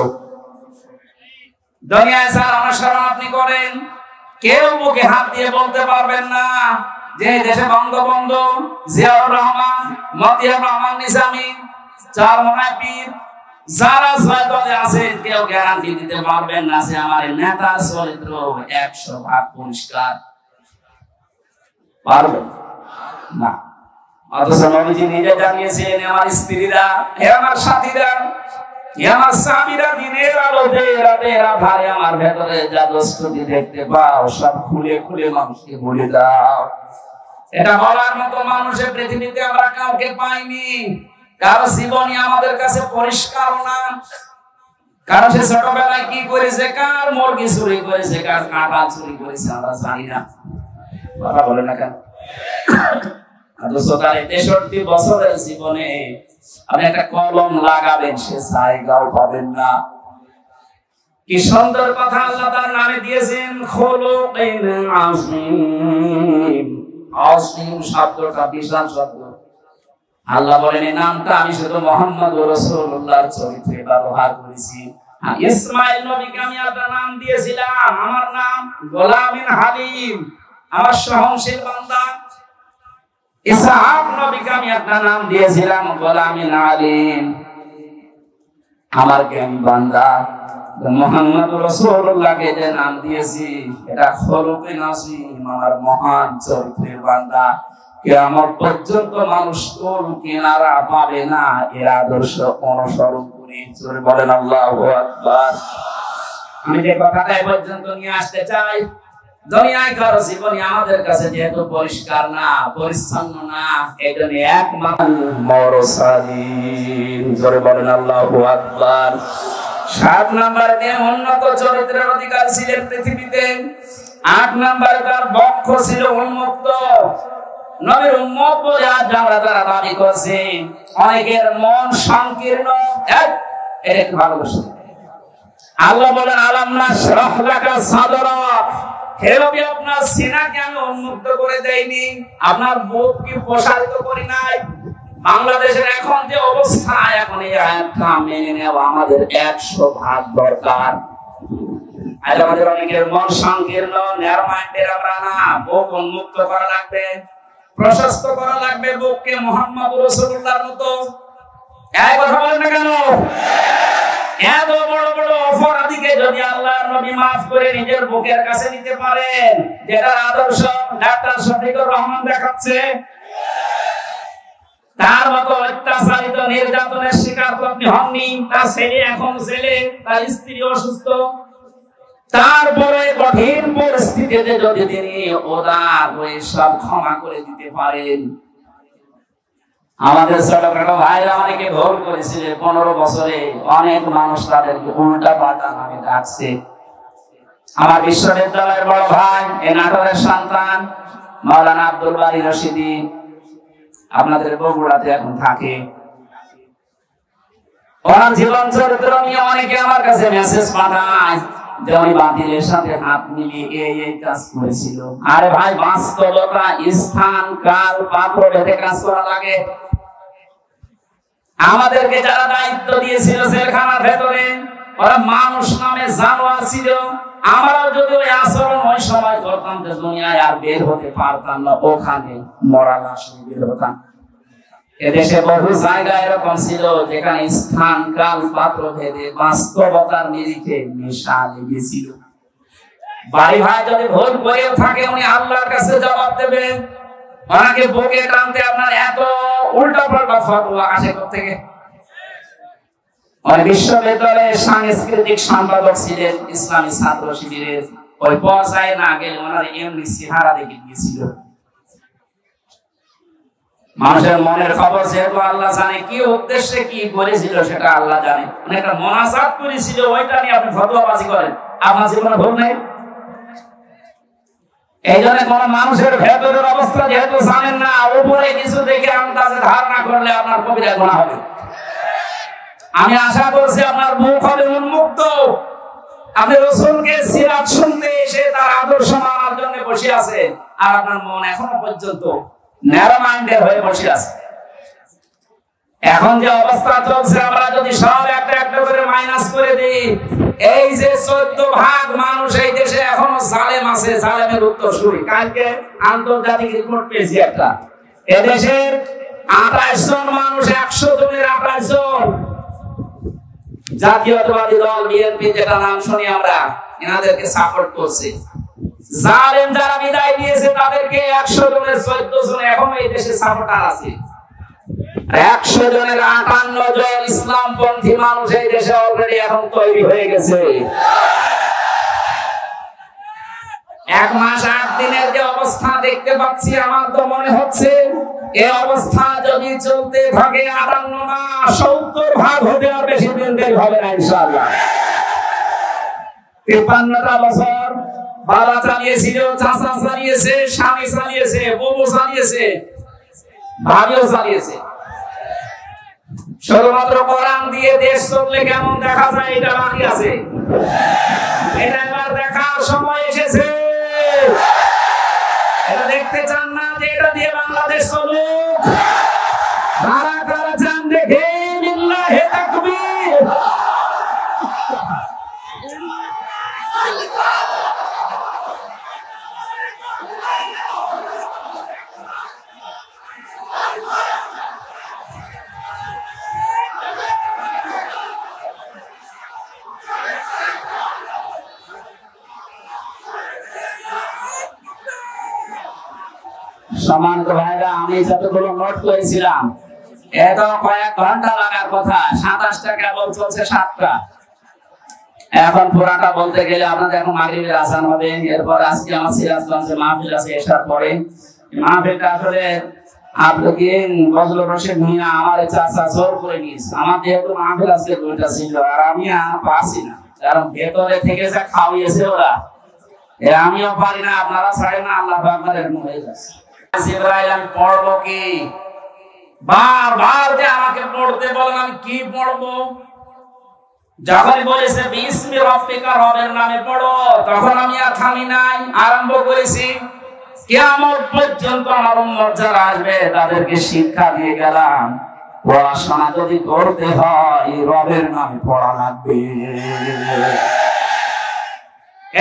দুনিয়ায় যার অনুসরণ আপনি করেন, কেউ মুখে হাত দিয়ে বলতে পারবেন না যে দেশে বঙ্গবন্ধু, জিয়াউর রহমান, মতিয়ার রহমান নিজামী, চারমোনাই পীর, যারা ছয়দলে আছেন কেউ গ্যারান্টি দিতে পারবেন না যে আমার নেতার চরিত্র 100% পরিষ্কার। পারবেন না। অথচ নবীজি নিজে জানিয়েছেন, আমার স্ত্রীরা, হে আমার সাথীরা, হে আমার স্বামীরা, দিনের আলোতে রাতের আধারে আমার ভেতরে যা দোষটি দেখতে পাও সব খুলে খুলে মানুষকে বলে দাও। এটা বলার মতো মানুষের পৃথিবীতে আমরা কাউকে পাইনি। কারো জীবনী আমাদের কাছে পরিষ্কার না, কারো সে ছোটবেলায় কি করেছে, কার মুরগি চুরি করেছে, কার কাঁটা চুরি করেছে আমরা জানি না। কথা বলে না কেন? অথচ তার 63 বছরের জীবনে আপনি একটা কলম লাগাবেন সে জায়গাও পাবেন না। কি সুন্দর কথা আল্লাহ তার নামে দিয়েছেন, খুলুকিন আযীম। আযীম শব্দটা বিশাল শব্দ। আল্লাহ বলেন এই নামটা আমি শুধু মুহাম্মদ রাসূলুল্লাহর চরিত্রে ব্যবহার করেছি। ইসমাঈল নবীকে আমি একটা নাম দিয়েছিলাম, আমার নাম গোলামিন হালিম, আমার সহনশীল বান্দা। ইসহাক নবীকে আমি একটা নাম দিয়েছিলাম গোলামিন আলিম, আমার জ্ঞানী বান্দা। মুহাম্মদ রাসূলুল্লাহকে যে নাম দিয়েছি এটা খুলুকিন আযীম, আমার মহান চরিত্রের বান্দা। কিয়ামত পর্যন্ত মানুষ কোন কিনারা পাবে না এর আদর্শ অনুসরণ করে। জোরে বলেন আল্লাহু আকবার। আমি যে কথাটা এই পর্যন্ত নিয়ে আসতে চাই, দুনিয়ায় কারো জীবনী আমাদের কাছে যেহেতু পরিষ্কার না, পরিচ্ছন্ন না, এজন্য একমাত্র মুরসালিন। জোরে বলেন আল্লাহু আকবার। 7 নম্বরে তিনি উন্নত চরিত্রের অধিকারী ছিলেন পৃথিবীতে। 8 নম্বরে তার বক্ষ ছিল উন্মুক্ত। নবীর উম্মত বলে আজ আমরা তারা দাবি করছি, অনেকের মন সংকীর্ণ। এটা একটু ভালোবাসে। আল্লাহ বলেন আলাম নাশরাহ লাকা সাদরাক, হে নবী আপনার সিনাকে আমি উন্মুক্ত করে দেইনি, আপনার বুককে প্রসারিত করি নাই। বাংলাদেশের এখন যে অবস্থা, এখন এই আয়াতটা মেনে নেওয়া আমাদের 100% দরকার। আজ আমাদের অনেকের মন সংকীর্ণ, ন্যারো মাইন্ডের আমরা না, বুক উন্মুক্ত করা লাগবে, প্রশস্ত করা লাগবে বুককে মুহাম্মদ রাসূলুল্লাহর মতো। এই কথা বলেন না কেন? এত বড় বড় অপরাধীকে যদি আল্লাহর নবী মাফ করে নিজের বুকের কাছে নিতে পারেন, যেটা আদর্শ ডাক্তার শফিকুর রহমান দেখাচ্ছে, তার মতো অত্যাচারিত নির্যাতনের শিকার তো আপনি হননি। তার ছেলে এখন ছেলে, তার স্ত্রী অসুস্থ, তারপরে কঠিন পরিস্থিতিতে যদি তিনি উদার হয়ে সব ক্ষমা করে দিতে পারেন, আমাদের ছোটখাটো ভাইরা অনেকে ভুল করেছিল, 15 বছরে অনেক মানুষ তাদেরকে উল্টা পাল্টা নামে ডাকছে। আমার বিশ্ববিদ্যালয়ের বড় ভাই, এই নাটোরের সন্তান মাওলানা আব্দুল বারী রশিদি, আপনাদের বগুড়াতে এখন থাকে। ওনার জীবন চরিত্র নিয়ে অনেকে আমার কাছে মেসেজ পাঠায় যে উনি বাতিলের সাথে হাত মিলিয়ে এই কাজ করেছিল। আরে ভাই, বাস্তবতা, স্থান, কাল, পাত্র ভেদে কাজ করা লাগে। আমাদেরকে যারা দায়িত্ব দিয়েছিল জেলখানার ভেতরে, ওরা মানুষ নামে জানোয়ার ছিল। আমরাও যদি ওই আচরণ ওই সময় করতাম, যে দুনিয়ায় আর বের হতে পারতাম না, ওখানে মরা লাশ বের হতাম। এদেশে বহু জায়গা এরকম ছিল যেখানে স্থান, কাল, পাত্র ভেদে বাস্তবতার নিরিখে নেশা লেগেছিল। বাড়ি ভাই যদি ভুল করেও থাকে, উনি আল্লাহর কাছে জবাব দেবেন। ওনাকে বুকে টানতে আপনার এত উল্টা পাল্টা ফতোয়া আসে কোত্থেকে? উনি বিশ্ববিদ্যালয়ের সাংস্কৃতিক সম্পাদক ছিলেন, ইসলামী ছাত্র শিবিরের। ওই পর্যায়ে না গেলে ওনার এমনি চেহারা দেখে দিয়েছিল। মানুষের মনের খবর যেহেতু আল্লাহ জানে, কি উদ্দেশ্যে কি করেছিল সেটা আল্লাহ জানে। উনি একটা মোনাজাত করেছিল, ওইটা নিয়ে আপনি ফতোয়াবাজি করেন, আপনার জীবনে ভুল নেই। এই জন্য কোন মানুষের ভেতরের অবস্থা যেহেতু জানেন না, উপরে কিছু দেখে আন্দাজে ধারণা করলে আপনার কবিরা গুনাহ হবে। আমি আশা করছি আপনার মুখ হবে উন্মুক্ত। আপনি রাসূলকে সিরাত শুনতে এসে তার আদর্শ মানার জন্য বসে আছে, আর আপনার মন এখনো পর্যন্ত ন্যারো মাইন্ডের হয়ে বসে আছে। এখন যে অবস্থা চলছে, আমরা যদি সব একটা একটা করে মাইনাস করে দিই, এই যে 14 ভাগ মানুষ এই দেশে এখনো জালেম আছে, জালেমের উত্তরসূরি। কালকে আন্তর্জাতিক রিপোর্ট পেয়েছি একটা, এদেশের 28 জন মানুষ, 100 জনের 28 জন জাতীয়তাবাদী দল বিএনপি, যেটা নাম শুনি আমরা, এনাদেরকে সাপোর্ট করছে। জালেম যারা বিদায় দিয়েছে তাদেরকে 100 জনের 14 জন এখনো এই দেশে সাপোর্টার আছে। 100 জনের 58 জন ইসলামপন্থী মানুষ এই দেশে অলরেডি এখন তৈরি হয়ে গেছে। 1 মাস 8 দিনের যে অবস্থা দেখতে পাচ্ছি, আমার তো মনে হচ্ছে এই অবস্থা যদি চলতে থাকে 58 না 70 ভাগ হতে আর বেশি দিন দেরি হবে না ইনশাআল্লাহ। 53টা বছর বাবা চালিয়েছিল, চাচা চালিয়েছে, স্বামী চালিয়েছে, বউ চালিয়েছে, ভাবিও চালিয়েছে। শুধুমাত্র কোরআন দিয়ে দেশ চললে কেমন দেখা যায় এটা বাকি আছে। এটা এবার দেখার সময় এসেছে। এটা দেখতে চান না যে এটা দিয়ে বাংলাদেশ চলুক? কারা কারা চান দেখে লিল্লাহি তাকবীর। সম্মানিত ভাইরা, আমি যতগুলো নোট করেছিলাম, এত কয়েক ঘন্টা লাগার কথা, 27টা কেবল চলছে, 7টা। এখন পুরাটা বলতে গেলে আপনাদের এখন মাগরিবের আজান হবে। এরপর আজকে আমার সিরাজগঞ্জে মাহফিল আছে এশার পরে। মাহফিলটা আসলে আপনি কি বজলুর রশিদ মিয়া আমার চাচা জোর করে নিয়েছে। আমার যেহেতু মাহফিল আজকে 2টা ছিল, আর আমি পারছি না, কারণ ভেতরে থেকে যা খাওয়িয়েছে ওরা, আমিও পারি না, আপনারা ছাড়েন না, আল্লাহ আপনাদের হয়ে যাচ্ছে। জিবরাইল আমি পড়বো কি? বারবার যে আমাকে পড়তে বলেন, আমি কি পড়বো? যখন বলেছে বিসমি রাব্বিকা, রবের নামে পড়ো, তখন আমি আর থামি নাই, আরম্ভ করেছি। কিয়ামত পর্যন্ত আমার উম্মত যারা আসবে তাদেরকে শিক্ষা দিয়ে গেলাম, পড়াশোনা যদি করতে হয় রবের নামে পড়া লাগবে।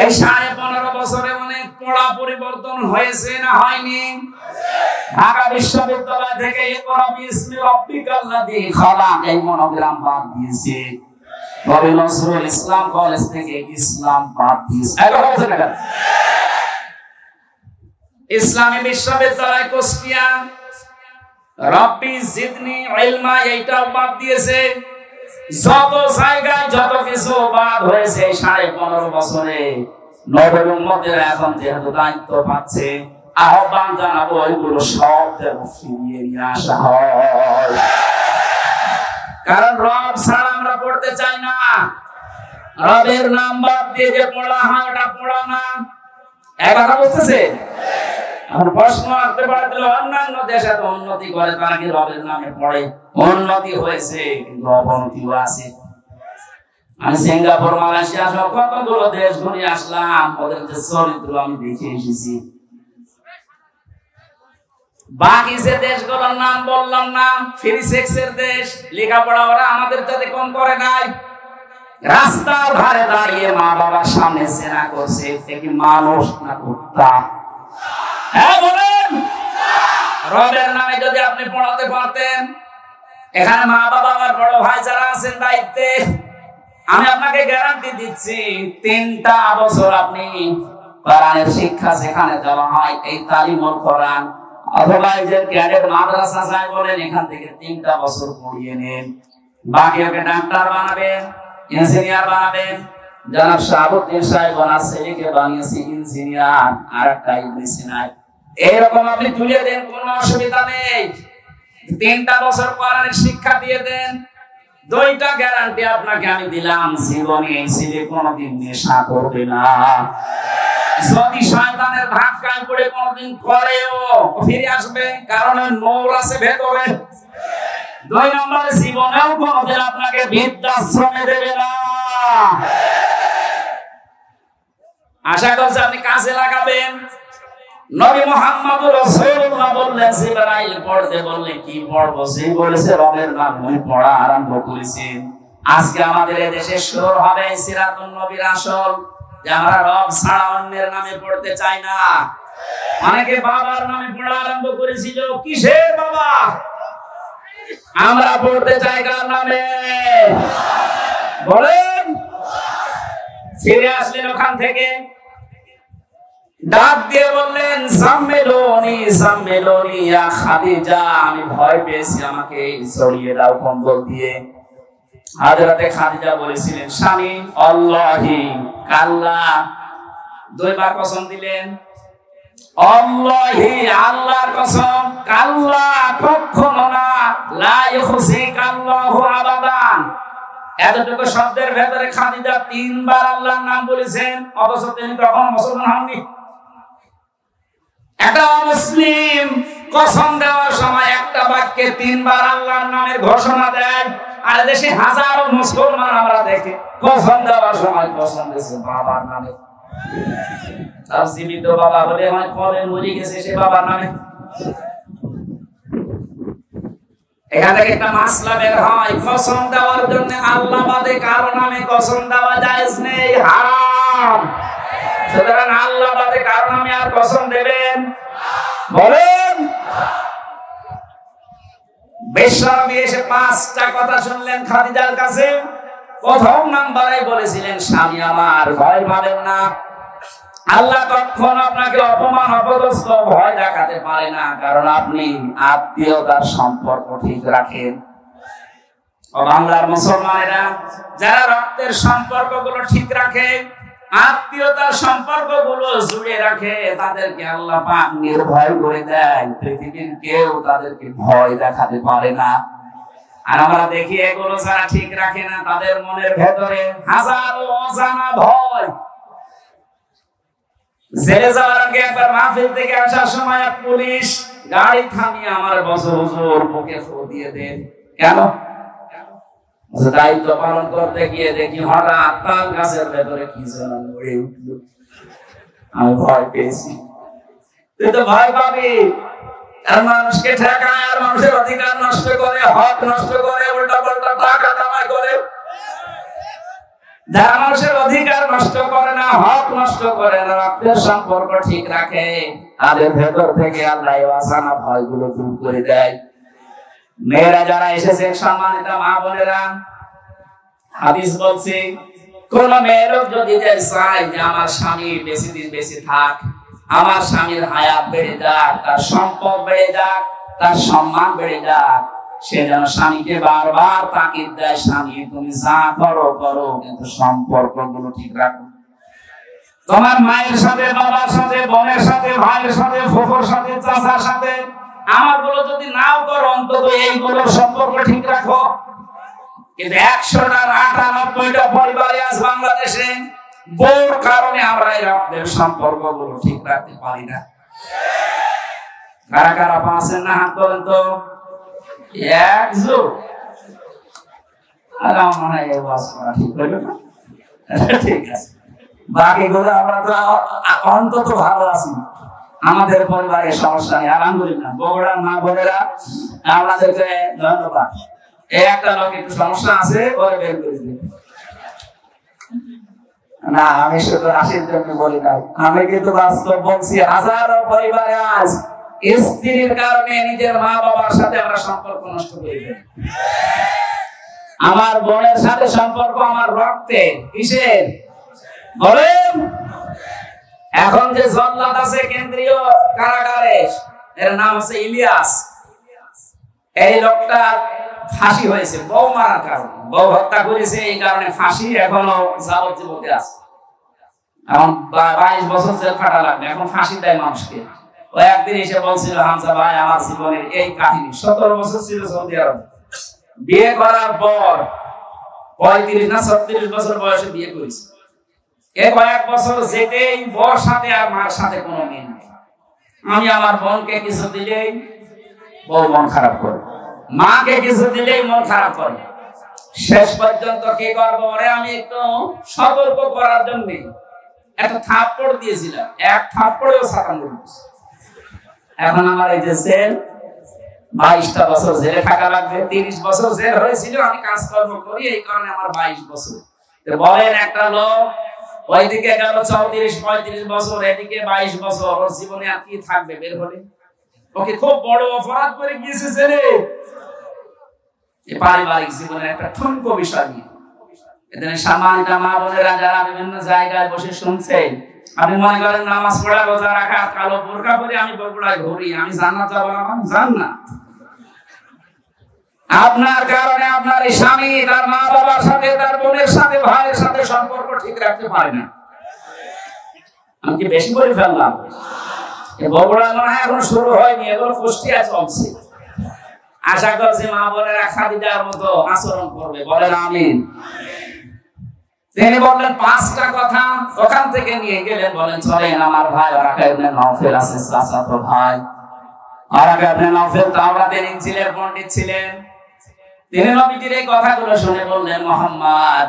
এই 15.5 বছরে অনেক পড়া পরিবর্তন হয়েছে না হয়নি? ঢাকা বিশ্ববিদ্যালয় থেকে ইকরা বিসমি রাব্বিকাল্লাযী খালাক এই মনোগ্রাম বাদ দিয়েছে। নবী নজরুল ইসলাম কলেজ থেকে ইসলাম বাদ দিয়েছে। ইসলামী বিশ্ববিদ্যালয় কুষ্টিয়া রব্বি জিদনি ইলমা এইটা বাদ দিয়েছে। যত জায়গায় যত কিছু বাদ হয়েছে 15.5 বছরে, নবীর উম্মতেরা এখন যেহেতু দায়িত্ব পাচ্ছে, আহ্বান জানাবো ওইগুলো সব যেন ফিরিয়ে নিয়ে আসা হয়। কারণ রব ছাড়া আমরা পড়তে চাই না। রবের নাম বাদ দিয়ে যে পড়া হয় ওটা পড়া না। কথা বুঝতেছে? এখন প্রশ্ন আসতে পারে, তাহলে অন্যান্য দেশে তো উন্নতি করে, তারা কি রবের নামে পড়ে? উন্নতি হয়েছে কিন্তু অবনতিও আছে। আমি সিঙ্গাপুর, মালয়েশিয়া সব কতগুলো দেশ ঘুরে আসলাম, ওদের যে চরিত্র আমি দেখে এসেছি। বাকি যে দেশগুলোর নাম বললাম না, ফ্রি সেক্সের দেশ, লেখাপড়া ওরা আমাদের সাথে কম করে নাই। রাস্তার ধারে দাঁড়িয়ে মা বাবার সামনে জেনা করছে, সে কি মানুষ না কুত্তা? হ্যাঁ বলেন। রবের নামে যদি আপনি পড়াতে পারতেন, এখানে মা বাবা আমার বড় ভাই যারা আছেন দায়িত্বে, আমি আপনাকে গ্যারান্টি দিচ্ছি 3টা বছর আপনি কোরআনের শিক্ষা যেখানে দেওয়া হয়, এই তালিমুল কোরআন অথবা এই যে ক্যাডেট মাদ্রাসা যাই বলেন, এখান থেকে 3টা বছর পড়িয়ে নেন। বাকি ওকে ডাক্তার বানাবেন, ইঞ্জিনিয়ার বানাবেন। জনাব শাহাবুদ্দিন সাহেব ওনার ছেলেকে বানিয়েছে ইঞ্জিনিয়ার, আর একটা ইঞ্জিনিয়ার। এইরকম আপনি তুলে দেন, কোনো অসুবিধা নেই। 3টা বছর কোরআনের শিক্ষা দিয়ে দেন, 2টা গ্যারান্টি আপনাকে আমি দিলাম, জীবনে এই ছেলে কোনোদিন নেশা করবে না। যদি শয়তানের ধাক্কায় পড়ে কোনোদিন করেও, ফিরে আসবে, কারণ নূর আছে ভেতরে। 2 নম্বরে জীবনেও কোনোদিন আপনাকে বৃদ্ধাশ্রমে দেবে না। আশা করছি আপনি কাজে লাগাবেন। নবী মুহাম্মদুর রাসূলুল্লাহ বললেন, জিবরাইল পড়তে বললে কি পড়বো? সে বলেছে রবের নাম পড়া আরম্ভ করেছে। আজকে আমাদের দেশে শুরু হবে সিরাতুন নবীর আসল, যে আমরা রব ছাড়া অন্যের নামে পড়তে চাই না। অনেকে বাবার নামে পড়া আরম্ভ করেছিল। কিসের বাবা? আমরা পড়তে চাই কার নামে? বলেন। ফিরে আসলেন ওখান থেকে, ডাক দিয়ে বললেন, সাম্মেলনি সাম্মেলনি ইয়া খাদিজা, আমি ভয় পেয়েছি, আমাকে ছড়িয়ে দাও কম্বল দিয়ে। হযরতে খাদিজা বলেছিলেন, স্বামী আল্লাহি কাল্লা, 2 বার কসম দিলেন, আল্লাহি আল্লাহর কসম, কাল্লা কখনো না, লা ইউখজিকাল্লাহু আবাদান। এতটুকু শব্দের ভেতরে খাদিজা 3 বার আল্লাহর নাম বলেছেন, অথচ তিনি তখন মুসলমান হননি। একটা মুসলিম কসম দেওয়ার সময় একটা বাক্যে 3 বার আল্লাহর নামের ঘোষণা দেয়, আর দেশে হাজারো মুসলমান আমরা দেখে কসম দেওয়ার সময় কসম দিয়েছে বাবার নামে। তার জীবিত বাবা বলে হয়, কবে মরে গেছে সে বাবার নামে। এখান থেকে একটা মাসলা বের হয়, কসম দেওয়ার জন্য আল্লাহ বাদে কারো নামে কসম দেওয়া জায়েজ নেই, হারাম। সুতরাং আল্লাহ বাদে কারো নামে আর কসম দেবেন? বলেন। বিশ্বনবী এসে 5টা কথা শুনলেন খাদিজার কাছে। প্রথম নাম্বারে বলেছিলেন, স্বামী আমার, ভয় পাবেন না। আল্লাহ কখনো আপনাকে অপমান অপদস্থ ভয় দেখাতে পারে না, কারণ আপনি আত্মীয়তার সম্পর্ক ঠিক রাখেন। বাংলার মুসলমানেরা যারা রক্তের সম্পর্কগুলো ঠিক রাখে, আত্মীয়তার সম্পর্কগুলো জুড়ে রাখে, তাদেরকে আল্লাহ পাক নির্ভয় করে দেয়। পৃথিবীর কেউ তাদেরকে ভয় দেখাতে পারে না। আর আমরা দেখি এগুলো যারা ঠিক রাখে না, তাদের মনের ভেতরে হাজারো অজানা ভয়। জেলে যাওয়ার আগে একবার মাহফিল থেকে আসার সময় এক পুলিশ গাড়ি থামিয়ে আমার বছর হুজুর বুকে ফু দিয়ে দেন। কেন? দায়িত্ব পালন করতে গিয়ে দেখি হঠাৎ তাল গাছের ভেতরে কি যেন নড়ে উঠল। আমি ভয় পেয়েছি। তুই তো ভয় পাবি, আর মানুষকে ঠেকায়, আর মানুষের অধিকার নষ্ট করে, হক নষ্ট করে, উল্টা পাল্টা টাকা কামাই করে। যারা মানুষের অধিকার নষ্ট করে না, হক নষ্ট করে না, রক্তের সম্পর্ক ঠিক রাখে, তাদের ভেতর থেকে আল্লাহ অজানা ভয়গুলো দূর করে দেয়। মেয়েরা যারা এসেছে, সম্মানিত মা বোনেরা, হাদিস বলছে, কোন মেয়ের যদি চায় যে আমার স্বামী বেশি দিন বেশি থাক, আমার স্বামীর হায়াত বেড়ে যাক, তার সম্পদ বেড়ে যাক, তার সম্মান বেড়ে যাক, সে যেন স্বামীকে বারবার তাকিদ দেয়, স্বামী তুমি যা করো করো, কিন্তু সম্পর্কগুলো ঠিক রাখো। তোমার মায়ের সাথে, বাবার সাথে, বোনের সাথে, ভাইয়ের সাথে, ফুফুর সাথে, চাচার সাথে। আমার গুলো যদি নাও করো, অন্তত এইগুলোর সম্পর্ক ঠিক রাখো। কিন্তু 100টার 98টা পরিবারে আজ বাংলাদেশে বউর কারণে আমরা এই রক্তের সম্পর্কগুলো ঠিক রাখতে পারি না। কারা কারা পাচ্ছেন না হাত তোলেন তো। একজোট। আর আমার মনে হয় এই ওয়াজ করা ঠিক হইল না। ঠিক আছে, বাকিগুলো আমরা তো অন্তত ভালো আছি। আমাদের পরিবারের সমস্যা নেই, আলহামদুলিল্লাহ। বগুড়ার মা বোনেরা আপনাদেরকে ধন্যবাদ। এই একটা লোক একটু সমস্যা আছে, ওরে বের করে দিন। না, আমি শুধু হাসির জন্য বলি না, আমি কিন্তু বাস্তব বলছি। হাজারো পরিবারে আজ স্ত্রীর কারণে নিজের মা বাবার সাথে আমরা সম্পর্ক নষ্ট করে ফেলি। আমার বোনের সাথে সম্পর্ক আমার রক্তে, কিসের বলেন? এখন যে জল্লাদ আছে কেন্দ্রীয় কারাগারে, এর নাম আছে ইলিয়াস। এই লোকটা ফাঁসি হয়েছে বউ মারার কারণে, বউ হত্যা করেছে, এই কারণে ফাঁসি। এখনো যাবজ্জীবনে আছে। এখন 22 বছর জেল খাটা লাগবে, এখন ফাঁসি দেয় মানুষকে। ও একদিন এসে বলছিল, হামজা ভাই আমার জীবনের এই কাহিনী। 17 বছর ছিল সৌদি আরব, বিয়ে করার পর 35 না 36 বছর বয়সে বিয়ে করেছে। এই কয়েক বছর যেতেই বউর সাথে আর মার সাথে কোনো মিল নেই। আমি আমার বোনকে কিছু দিলেই বউ মন খারাপ করে, মাকে কিছু দিলেই মন খারাপ করে। শেষ পর্যন্ত কি করবো, ওরে আমি একটু সতর্ক করার জন্য একটা থাপ্পড় দিয়েছিলাম। এক থাপ্পড়েও ছাড়ানো হয়েছে। এখন আমার এই যে জেল, 22টা বছর জেলে থাকা লাগবে। 30 বছর জেল হয়েছিল, আমি কাজকর্ম করি, এই কারণে আমার 22 বছর। বলেন, একটা লোক ওইদিকে গেল 34-35 বছর, এদিকে 22 বছর, ওর জীবনে আর কি থাকবে বের হলে? ওকে খুব বড় অপরাধ করে গিয়েছে জেলে। এই পারিবারিক জীবনের একটা ঠুনকো বিষয় নিয়ে এখানে সম্মানিত মা বোনেরা যারা বিভিন্ন জায়গায় বসে শুনছেন, আপনি মনে করেন নামাজ পড়া, রোজা রাখা, কালো বোরকা পরে আমি বগুড়ায় ঘুরি, আমি জান্নাত যাবো না? জান্নাত আপনার কারণে আপনার এই স্বামী তার মা বাবার সাথে, তার বোনের সাথে, ভাইয়ের সাথে সম্পর্ক ঠিক রাখতে পারে না। আমি কি বেশি বলে ফেললাম? বগুড়া মনে হয় এখন শুরু হয়নি, এগুলো কুষ্টিয়া চলছে। আশা করছি মা বোনেরা খাদিজার মতো আচরণ করবে। বলেন আমিন। তিনি বললেন 5টা কথা, ওখান থেকে নিয়ে গেলেন। বলেন, চলেন আমার ভাই ওরাকা ইবনে নওফেল আছে, চাচাতো ভাই। ওরাকা ইবনে নওফেল তাওরাতের ইনজিলের পণ্ডিত ছিলেন। তিনি নবীজির এই কথাগুলো শুনে বললেন, মুহাম্মদ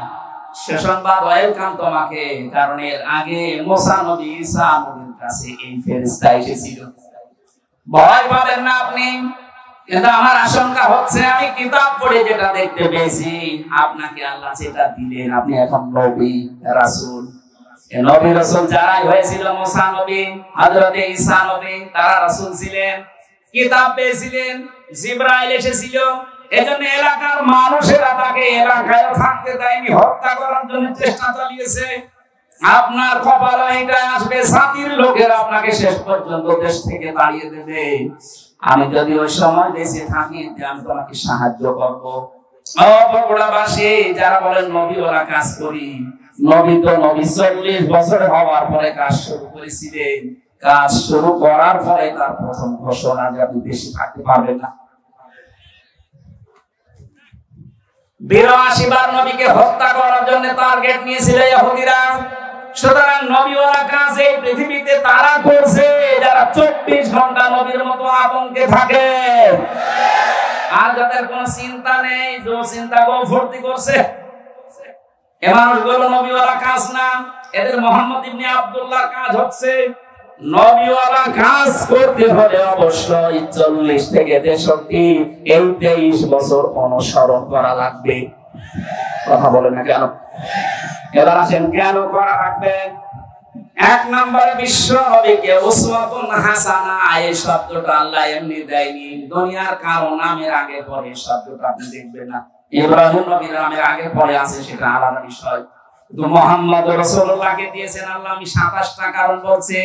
সুসংবাদ, ওয়েলকাম তোমাকে। কারণ এর আগে মুসা নবী, ঈসা নবীর কাছে এই ফেরেশতা এসেছিল। ভয় পাবেন না আপনি, কিন্তু আমার আশঙ্কা হচ্ছে আমি কিতাব পড়ে যেটা দেখতে পেয়েছি, আপনাকে আল্লাহ যেটা দিলেন, আপনি এখন নবী রাসূল। এই নবী রাসূল যারাই হয়েছিল, মুসা নবী, হযরত ঈসা নবী, তারা রাসূল ছিলেন, কিতাব পেয়েছিলেন, জিবরাইল এসেছিল। এজন্য এলাকার মানুষেরা তাকে এলাকায় থাকতে দেয়নি, হত্যা করার জন্য চেষ্টা চালিয়েছে। আপনার কপালে এটা আসবে, জাতির লোকেরা আপনাকে শেষ পর্যন্ত দেশ থেকে তাড়িয়ে দেবে। আমি যদি ওই সময় বেঁচে থাকি, আমি তোমাকে সাহায্য করবো। ও বগুড়াবাসী যারা বলেন নবী ওরা কাজ করি, নবী তো নবী 40 বছর হওয়ার পরে কাজ শুরু করেছিলেন। কাজ শুরু করার পরে তার প্রথম ঘোষণা যে আপনি বেশি থাকতে পারবেন না। 82 বার নবীকে হত্যা করার জন্য টার্গেট নিয়েছিল ইহুদিরা। সুতরাং নবীওয়ালা কাজ এই পৃথিবীতে তারা করছে যারা 24 ঘন্টা নবীর মতো আতঙ্কে থাকে, আর যাদের কোনো চিন্তা নেই, যে চিন্তা গো ভর্তি করছে, এ মানুষগুলো নবীওয়ালা কাজ না। এদের মুহাম্মদ ইবনে আব্দুল্লাহর কাজ হচ্ছে নবীওয়ালা কাজ করতে হলে অবশ্যই 40 থেকে 63 এই 23 বছর অনুসরণ করা লাগবে। কথা বলেন না কেন? এবার আসেন কেন করা লাগবে। 1 নম্বরে বিশ্ব নবীকে উসওয়াতুন হাসানা, এই শব্দটা আল্লাহ এমনি দেয়নি, দুনিয়ার কারো নামের আগে পরে শব্দটা আপনি দেখবেন না। ইব্রাহিম নবীর নামের আগে পরে আছে, সেটা আলাদা বিষয়। কিন্তু মুহাম্মদ রাসূলুল্লাহকে দিয়েছেন আল্লাহ, আমি 27টা কারণ বলছি।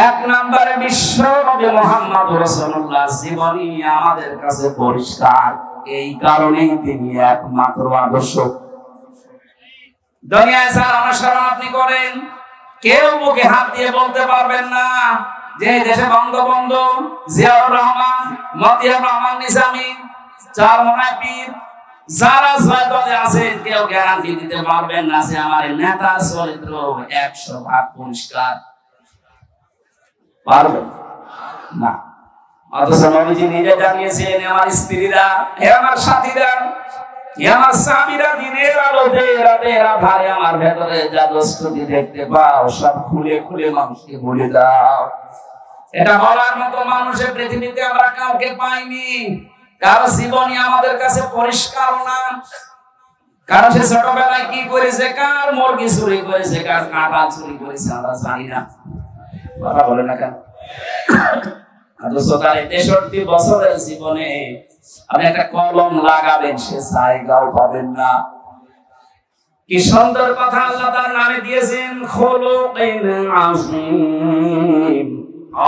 1 নম্বরে বিশ্ব নবী মুহাম্মদ রাসূলুল্লাহ জীবনী আমাদের কাছে পরিষ্কার, এই কারণেই তিনি একমাত্র আদর্শ। দুনিয়ায় যার অনুসরণ আপনি করেন, কেউ মুখে হাত দিয়ে বলতে পারবেন না যে দেশে বঙ্গবন্ধু, জিয়াউর রহমান, মতিয়ার রহমান নিজামী, চারমোনাই পীর, যারা ছয় দলে আছে, কেউ গ্যারান্টি দিতে পারবেন না যে আমার নেতার চরিত্র 100% পরিষ্কার। পারবেন না। অথচ নবীজি নিজে জানিয়েছেন, আমার স্ত্রীরা, আমার সাথীরা, আমার স্বামীরা দিনের আলোতে রাতের আধারে আমার ভেতরে যা দোষটি দেখতে পাও সব খুলে খুলে মানুষকে বলে দাও। এটা বলার মতো মানুষের পৃথিবীতে আমরা কাউকে পাইনি। কারো জীবনী আমাদের কাছে পরিষ্কার না। কারো সে ছোটবেলায় কি করেছে, কার মুরগি চুরি করেছে, কার কাঁটা চুরি করেছে আমরা জানি না। কথা বলে না কেন? অথচ তার 63 বছরের জীবনে আপনি একটা কলম লাগাবেন, সে জায়গাও পাবেন না। কি সুন্দর কথা আল্লাহ তার নামে দিয়েছেন, খুলুকিন আযীম।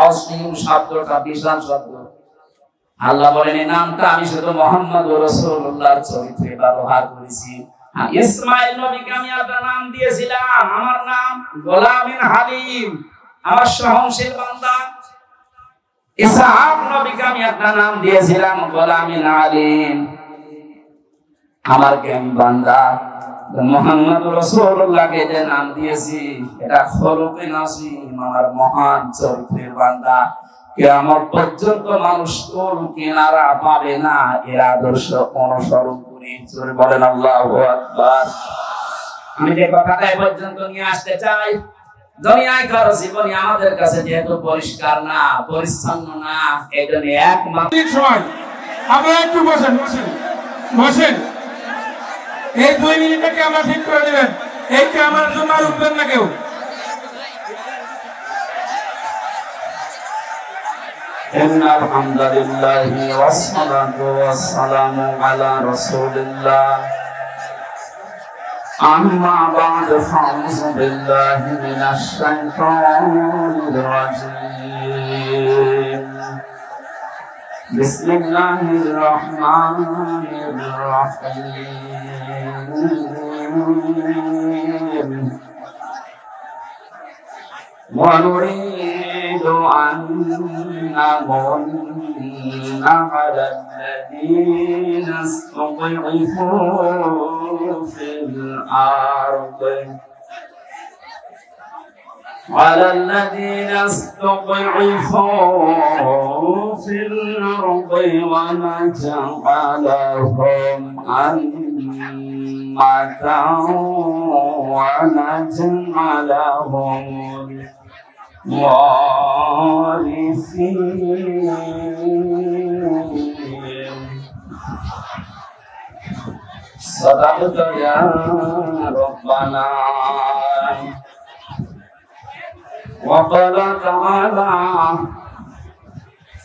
আযীম শব্দটা বিশাল শব্দ। আল্লাহ বলেন এই নামটা আমি শুধু মুহাম্মদুর রাসূলুল্লাহর চরিত্রে ব্যবহার করেছি। ইসমাঈল নবীকে আমি একটা নাম দিয়েছিলাম, আমার নাম গোলামিন হালিম, আমার সহনশীল বান্দা। ইসহাক নবীকে আমি একটা নাম দিয়েছিলাম গোলামিন আলিম, আমার জ্ঞানী বান্দা। মুহাম্মদুর রাসূলুল্লাহকে যে নাম দিয়েছি এটা খুলুকিন আযীম, আমার মহান চরিত্রের বান্দা। কিয়ামত পর্যন্ত মানুষ কোন কিনারা পাবে না এর আদর্শ অনুসরণ করে। জোরে বলেন আল্লাহু আকবার। আমি যে কথাটা এই পর্যন্ত নিয়ে আসতে চাই, দুনিয়ায় কারো জীবনী আমাদের কাছে যেহেতু পরিষ্কার না, পরিচ্ছন্ন না, এই জন্য একমাত্র আপনারা একটু বসেন বসেন বসেন। এই 2 মিনিটে ক্যামেরা ঠিক করে দিবেন। এই ক্যামেরার জন্য আর উঠবেন না কেউ। ইন্নাল হামদুলিল্লাহি ওয়াস সালাতু ওয়াস সালামু আলা রাসূলিল্লাহ। أما بعد فأعوذ بالله من الشيطان الرجيم. بسم الله الرحمن الرحيم. ونريد أن نمن على الذين استضعفوا في الأرض ونجعلهم أئمة ونجعلهم الوارثين. صدقت يا ربنا. وقال تعالى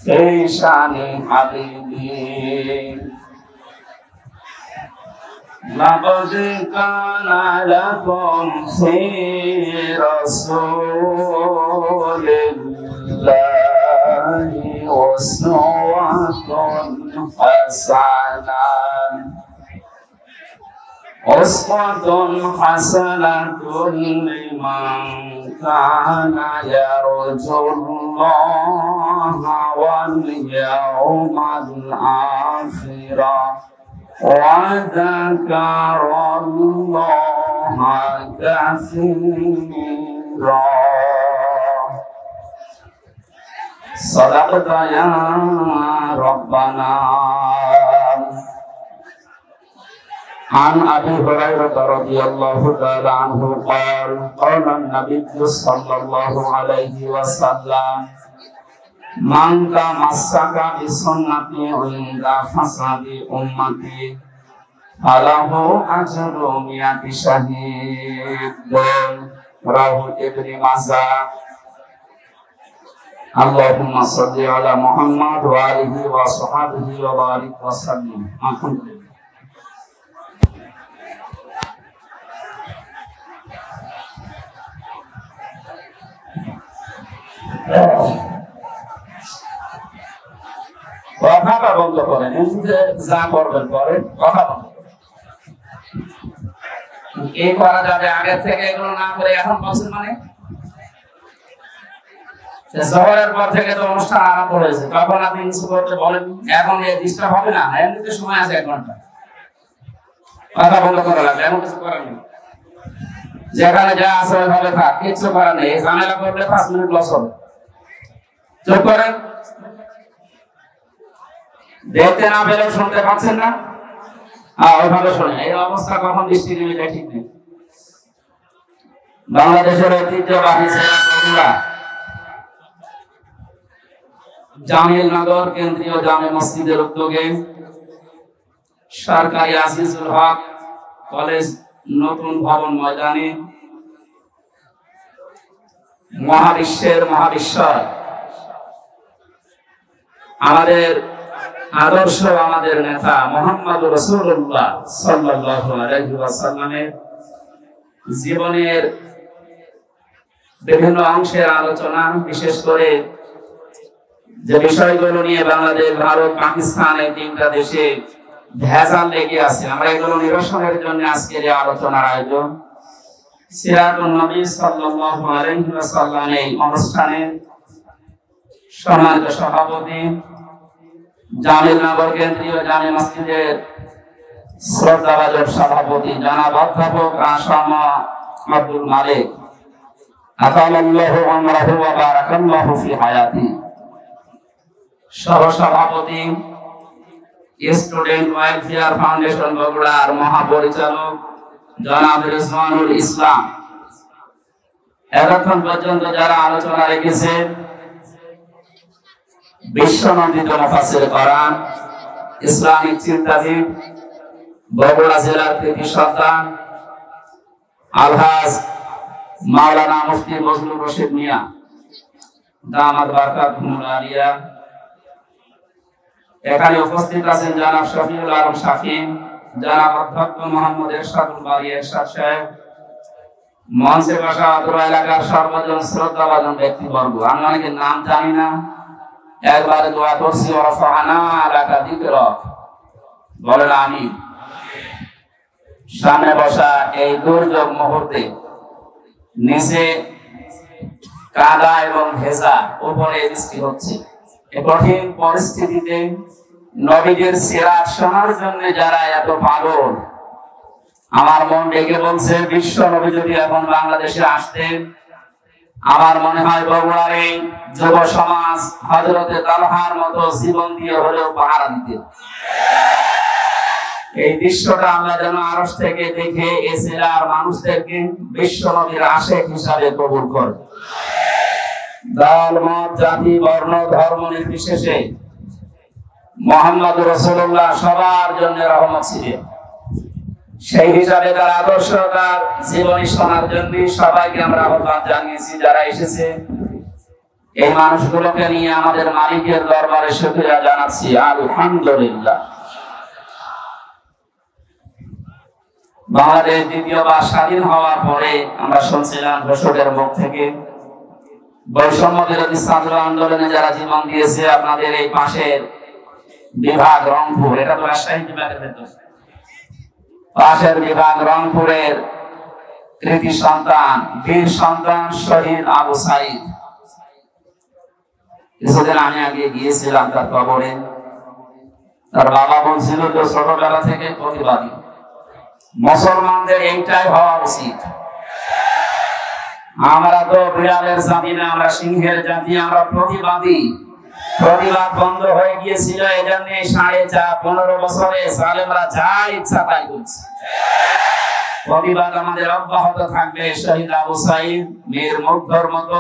في شأن حبيبي لقد كان لكم في رسول الله أسوة حسنة لمن كان يرجو الله واليوم الآخر وذكر الله كثيرا. صدقت يا ربنا. عن أبي هريرة رضي الله تعالى عنه قال قال النبي صلى الله عليه وسلم من تمسك بسنتي عند فساد أمتي فله أجر 100 شهيد. رواه ابن ماجه. اللهم صل على محمد وآله وصحبه وبارك وسلم. الحمد لله. কথাটা বন্ধ করেন, যা করবেন করেন, কথা বন্ধ এই করা যাবে। আগে থেকে এগুলো না করে এখন বলছেন মানে জোহরের পর থেকে তো অনুষ্ঠান আরম্ভ হয়েছে, তখন আপনি কিছু করতে বলেন, এখন ডিস্টার্ব হবে না, এমনিতে সময় আছে 1 ঘন্টা, কথা বন্ধ করা লাগবে, এমন কিছু করার নেই। যেখানে যা আছে ওইভাবে থাক, কিছু করার নেই। এই ঝামেলা করলে 5 মিনিট লস হবে। চুপ করেন। দেখতে না পেলে শুনতে পাচ্ছেন না, ওইভাবে শোনে। এই অবস্থা কখন দৃষ্টি নেবে ঠিক নেই। বাংলাদেশের ঐতিহ্যবাহী বগুড়া জামিলনগর কেন্দ্রীয় জামে মসজিদের উদ্যোগে সরকারি আজিজুল হক কলেজ নতুন ভবন ময়দানে মহাবিশ্বের মহাবিশ্বর আমাদের আদর্শ, আমাদের নেতা মুহাম্মদুর রাসূলুল্লাহ সাল্লাল্লাহু আলাইহি ওয়াসাল্লামের জীবনের বিভিন্ন অংশের আলোচনা, বিশেষ করে যে বিষয়গুলো নিয়ে বাংলাদেশ, ভারত, পাকিস্তান এই 3টা দেশে ভেজাল লেগে আছে, আমরা এগুলো নিরসনের জন্য আজকের এই আলোচনার আয়োজন। সিরাতুন নবী সাল্লাল্লাহু আলাইহি ওয়াসাল্লাম এই অনুষ্ঠানে সম্মানিত সভাপতি, জামিলনগর কেন্দ্রীয় জামে মসজিদের শ্রদ্ধাভাজন সভাপতি জনাব অধ্যাপক আসামা আব্দুল মালিক, আতালাল্লাহু আমরাহু ওয়া বারাকাল্লাহু ফি হায়াতি, সহ সভাপতি স্টুডেন্ট ওয়েলফেয়ার ফাউন্ডেশন বগুড়ার মহাপরিচালক জনাব রিজওয়ানুল ইসলাম। এতক্ষণ পর্যন্ত যারা আলোচনা রেখেছেন বিশ্বনন্দিত মুফাসসির কোরআন, ইসলামিক চিন্তাবিদ, বগুড়া জেলার কৃতি সন্তান আলহাজ মাওলানা মুফতি বজলুর রশিদ মিয়া দামাত বারাকাতুহুল আলিয়া। এখানে উপস্থিত আছেন জনাব শফিউল আলম শাফি, জনাব অধ্যক্ষ মোহাম্মদ এরশাদুল বারী এরশাদ সাহেব, মঞ্চে বসা অত্র এলাকার সর্বজন শ্রদ্ধাভাজন ব্যক্তিবর্গ। আমি অনেকের নাম জানি না, একবারে দোয়া করছি, ওয়ারফা'না লাকা যিকরাক, বলেন আমিন। সামনে বসা এই দুর্যোগ মুহূর্তে নিচে কাদা এবং ভেজা, উপরে বৃষ্টি হচ্ছে, এই কঠিন পরিস্থিতিতে নবীদের সিরাত শোনার জন্য যারা এত পাগল, আমার মন ডেকে বলছে বিশ্ব নবী যদি এখন বাংলাদেশে আসতেন, আমার মনে হয় বগুড়ার এই যুব সমাজ হযরতে তালহার মতো জীবন দিয়ে হলেও পাহারা দিতেন। এই দৃশ্যটা আমরা যেন আরশ থেকে দেখে এই জেলার মানুষদেরকে বিশ্ব নবীর আশিক হিসাবে কবুল করি। দল, মত, জাতি, বর্ণ, ধর্ম নির্বিশেষে মুহাম্মদুর রাসূলুল্লাহ সবার জন্য রহমত ছিলেন। সেই হিসাবে তার আদর্শ, তার জীবনী শোনার জন্য সবাইকে আমরা আহ্বান জানিয়েছি। যারা এসেছে এই মানুষগুলোকে নিয়ে আমাদের মালিকের দরবারে শুকরিয়া জানাচ্ছি, আলহামদুলিল্লাহ। বাংলাদেশ দ্বিতীয়বার স্বাধীন হওয়ার পরে আমরা শুনছিলাম ঘোষকের মুখ থেকে বৈষম্য বিরোধী ছাত্র আন্দোলনে যারা জীবন দিয়েছে, আপনাদের এই পাশের বিভাগ রংপুর, এটা তো রাজশাহী বিভাগের ভেতর, পাশের বিভাগ রংপুরের কৃতি সন্তান, বীর সন্তান শহীদ আবু সাইদ। কিছুদিন আমি আগে গিয়েছিলাম তার কবরে। তার বাবা বলছিল যে ছোটবেলা থেকে প্রতিবাদী, মুসলমানদের এইটাই হওয়া উচিত। আমরা তো বিড়ালের জাতি না, আমরা সিংহের জাতি, আমরা প্রতিবাদী। প্রতিবাদ বন্ধ হয়ে গিয়েছিল, এজন্য 15 বছরে সালেমরা যা ইচ্ছা তাই করছে। প্রতিবাদ আমাদের অব্যাহত থাকবে। শহীদ আবু সাইদ, মীর মুগ্ধর মতো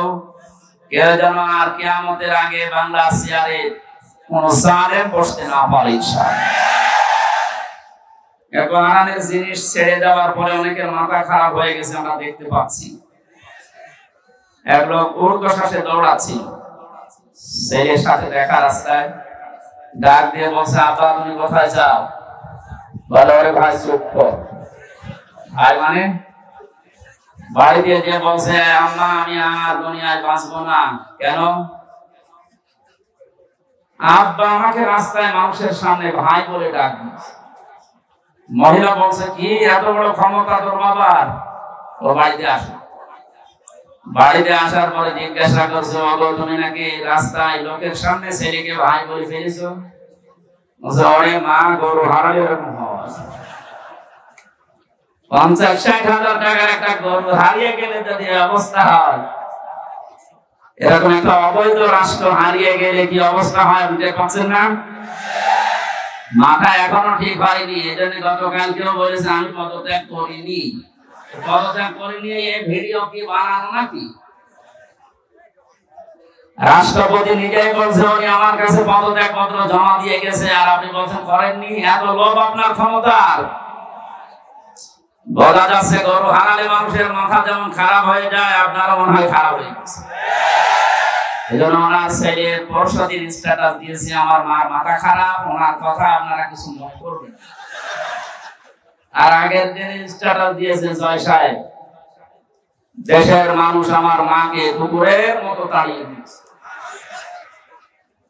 কেউ যেন আর কিয়ামতের আগে বাংলা চেয়ারে কোন জালেম বসতে না পারে ইনশাআল্লাহ। এত আরামের জিনিস ছেড়ে দেওয়ার পরে অনেকের মাথা খারাপ হয়ে গেছে, আমরা দেখতে পাচ্ছি। এক লোক ঊর্ধ্বশ্বাসে দৌড়াচ্ছিল, ছেলের সাথে দেখা রাস্তায় ডাক দিয়ে বলছে, আব্বা তুমি কোথায় যাও? বলে, ওরে ভাই চুপ কর। ভাই মানে বাড়ি দিয়ে যে বলছে, আম্মা আমি আর দুনিয়ায় বাঁচবো না। কেন? আব্বা আমাকে রাস্তায় মানুষের সামনে ভাই বলে ডাক দিচ্ছে। মহিলা বলছে, কি এত বড় ক্ষমতা তোর বাবার? ও বাড়িতে আসো। বাড়িতে আসার পরে জিজ্ঞাসা করছো, অগো তুমি নাকি রাস্তায় লোকের সামনে ছেলেকে ভাই বলে ফেলেছো? ওরে মা, গরু হারালে এরকম হয়। 50-60 হাজার টাকার একটা গরু হারিয়ে গেলে যদি অবস্থা হয়, এরকম একটা অবৈধ রাষ্ট্র হারিয়ে গেলে কি অবস্থা হয় বুঝতে পারছেন না? মাথা এখনো ঠিক হয়নি। এই জন্য গতকালকেও বলেছে আমি পদত্যাগ করিনি। পদত্যাগ করিনি এই ভিডিও কি বানানো নাকি? রাষ্ট্রপতি নিজেই বলছে উনি আমার কাছে পদত্যাগ পত্র জমা দিয়ে গেছে, আর আপনি বলছেন করেননি। এত লোভ আপনার ক্ষমতার। বোঝা যাচ্ছে গরু হারালে মানুষের মাথা যেমন খারাপ হয়ে যায়, আপনারও মনে হয় খারাপ হয়ে গেছে। এই জন্য ওনার ছেলে পরশুদিন স্ট্যাটাস দিয়েছে আমার মার মাথা খারাপ, ওনার কথা আপনারা কিছু মনে করবেন। আর আগের দিন স্ট্যাটাস দিয়েছে জয় সাহেব, দেশের মানুষ আমার মাকে কুকুরের মতো তাড়িয়ে দিয়েছে।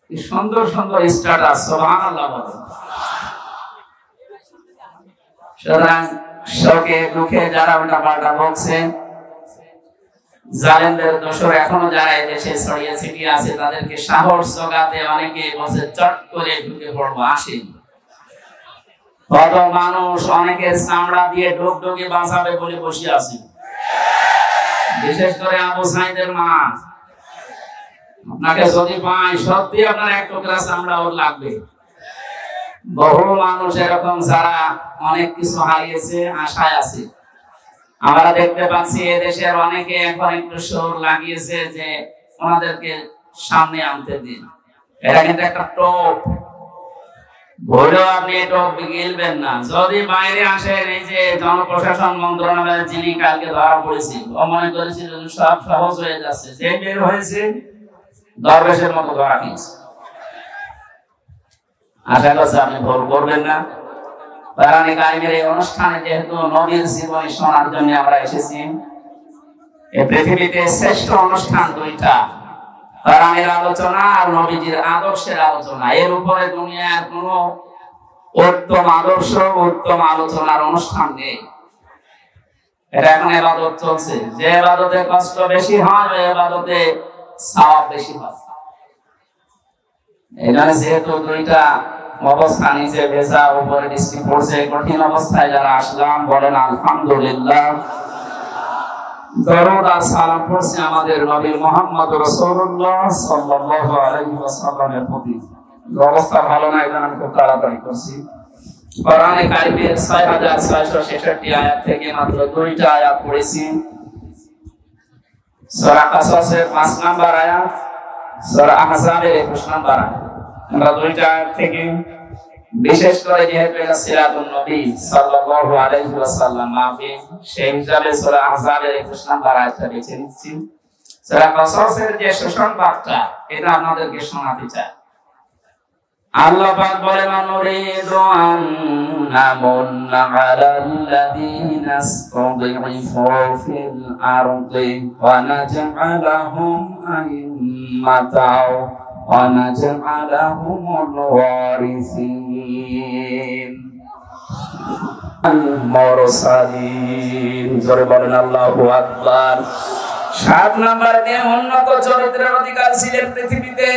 কি সুন্দর সুন্দর স্ট্যাটাস, সুবহানাল্লাহ বলেন। সুতরাং শোকে দুঃখে যারা উল্টা পাল্টা বলছে, জালেমদের দোষর এখনো যারা দেশে ছড়িয়ে ছিটিয়ে আছে, তাদেরকে সাহস জোগাতে অনেকে বসে চট করে ঢুকে পড়বো, আসেন। কত মানুষ অনেকের চামড়া দিয়ে ঢুকে বাঁচাবে বলে বসে আছে, বিশেষ করে আবু সাইদের মা। আপনাকে যদি পাই সত্যি আপনার এক টুকরা চামড়া ওর লাগবে। বহু মানুষ এরকম যারা অনেক কিছু হারিয়েছে, আশায় আছে। আমরা দেখতে পাচ্ছি এদেশের অনেকে এখন একটু সুর লাগিয়েছে যে ওনাদেরকে সামনে আনতে দিন। এটা কিন্তু একটা টোপ, ভুলেও আপনি টোপ গিলবেন না। যদি বাইরে আসেন, এই যে জনপ্রশাসন মন্ত্রণালয়ের যিনি কালকে ধরা পড়েছিল, ও মনে করেছিল সব সহজ হয়ে যাচ্ছে, যে বের হয়েছে দরবেশের মতো ধরা খেয়েছে। আশা করছি আপনি ভুল করবেন না। কোরআনে কারিমের এই অনুষ্ঠানে যেহেতু নবীর জীবনী শোনার জন্য আমরা এসেছি, এই পৃথিবীতে শ্রেষ্ঠ অনুষ্ঠান দুইটা, কোরআনের আলোচনা আর নবীজির আদর্শের আলোচনা। এর উপরে দুনিয়ার কোনো উত্তম আদর্শ, উত্তম আলোচনার অনুষ্ঠান নেই। এটা এখন ইবাদত চলছে, যে ইবাদতে কষ্ট বেশি হয় ওই ইবাদতে সওয়াব বেশি হয়। এখানে যেহেতু দুইটা অবস্থা, নিচে ভেজা উপরে বৃষ্টি পড়ছে, কঠিন অবস্থায় যারা আসলাম বলেন আলহামদুলিল্লাহ। দরুদ আর সালাম পড়ছি আমাদের নবী মুহাম্মদ রাসূলুল্লাহ সাল্লাল্লাহু আলাইহি ওয়াসাল্লামের প্রতি। অবস্থা ভালো না, এখন আমি খুব তাড়াতাড়ি করছি। কোরআনে কারিমের 6666 আয়াত থেকে মাত্র দুইটা আয়াত পড়েছি। সূরা কাসাসের 5 নাম্বার আয়াত, সূরা আহজাবের 21 নাম্বার আয়াত। আমরা দুইটা আয়াত থেকে বিশেষ করে যেহেতু এটা সিরাতুন নবী সাল্লাল্লাহু আলাইহি ওয়াসাল্লাম মাহফিল, সেই হিসাবে সূরা আহজাবের 21 নাম্বার আয়াতটা বেছে নিচ্ছি। সূরা কাসাসের যে সুসংবাদটা, এটা আপনাদেরকে শোনাতে চাই। আল্লাহ পাক বলেন, নুরিদু আন নামুন্না আলাল্লাযীনা ইসতাদঈফু ফিল আরদি ওয়া নাজআলাহুম আইম্মাতাও ওয়া নাজআলাহুমুল ওয়ারিসিন আল-মুরসালিন। জোরে বলেন আল্লাহু আকবার। 7 নম্বরে উন্নত চরিত্রের অধিকার ছিলেন পৃথিবীতে।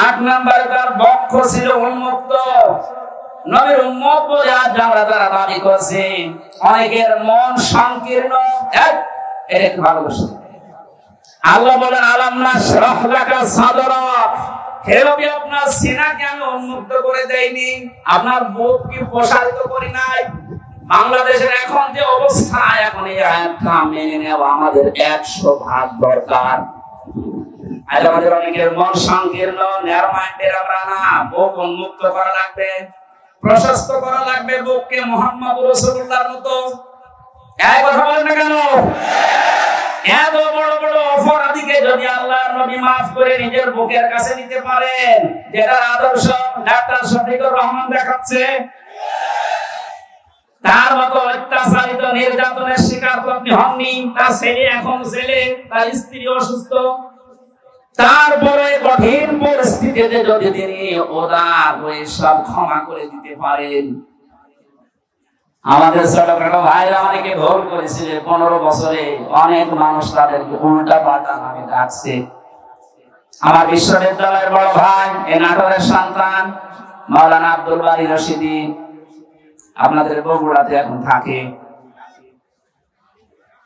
8 নম্বরে তার বক্ষ ছিল উন্মুক্ত। নবীর উম্মত বলে আজ আমরা তারা দাবি করছি, অনেকের মন সংকীর্ণ। এটা ভালোবাসে। আল্লাহ বলেন আলাম নাশরাহ লাকা সাদরাক, হে নবী আপনার সিনাকে আমি উন্মুক্ত করে দেইনি, আপনার বুক কি প্রসারিত করি নাই? বাংলাদেশের এখন যে অবস্থা, এখন এই আয়াতটা মেনে নেওয়া আমাদের 100 দরকার। আজ আমাদের অনেকের মন সংকীর্ণ, ন্যারো মাইন্ডের আমরা না। বুক উন্মুক্ত করা লাগবে, প্রশস্ত করা লাগবে বুককে মুহাম্মদ রাসূলুল্লাহর মতো। এই কথা বলেন না কেন? এত বড় বড় অপরাধীকে যদি আল্লাহর নবী মাফ করে নিজের বুকের কাছে নিতে পারেন, যেটা আদর্শ ডাক্তার শফিকুর রহমান দেখাচ্ছে, তার মতো অত্যাচারিত নির্যাতনের শিকার তো আপনি হননি। তার ছেলে এখন জেলে, তার স্ত্রী অসুস্থ, তারপরে কঠিন পরিস্থিতিতে যদি তিনি উদার হয়ে সব ক্ষমা করে দিতে পারেন, আমাদের ছোটখাটো ভাইরা অনেকে ভুল করেছিল, 15 বছরে অনেক মানুষ তাদেরকে উল্টা পাল্টা নামে ডাকছে। আমার বিশ্ববিদ্যালয়ের বড় ভাই, এই নাটোরের সন্তান মাওলানা আব্দুল বারী রশিদি, আপনাদের বগুড়াতে এখন থাকে।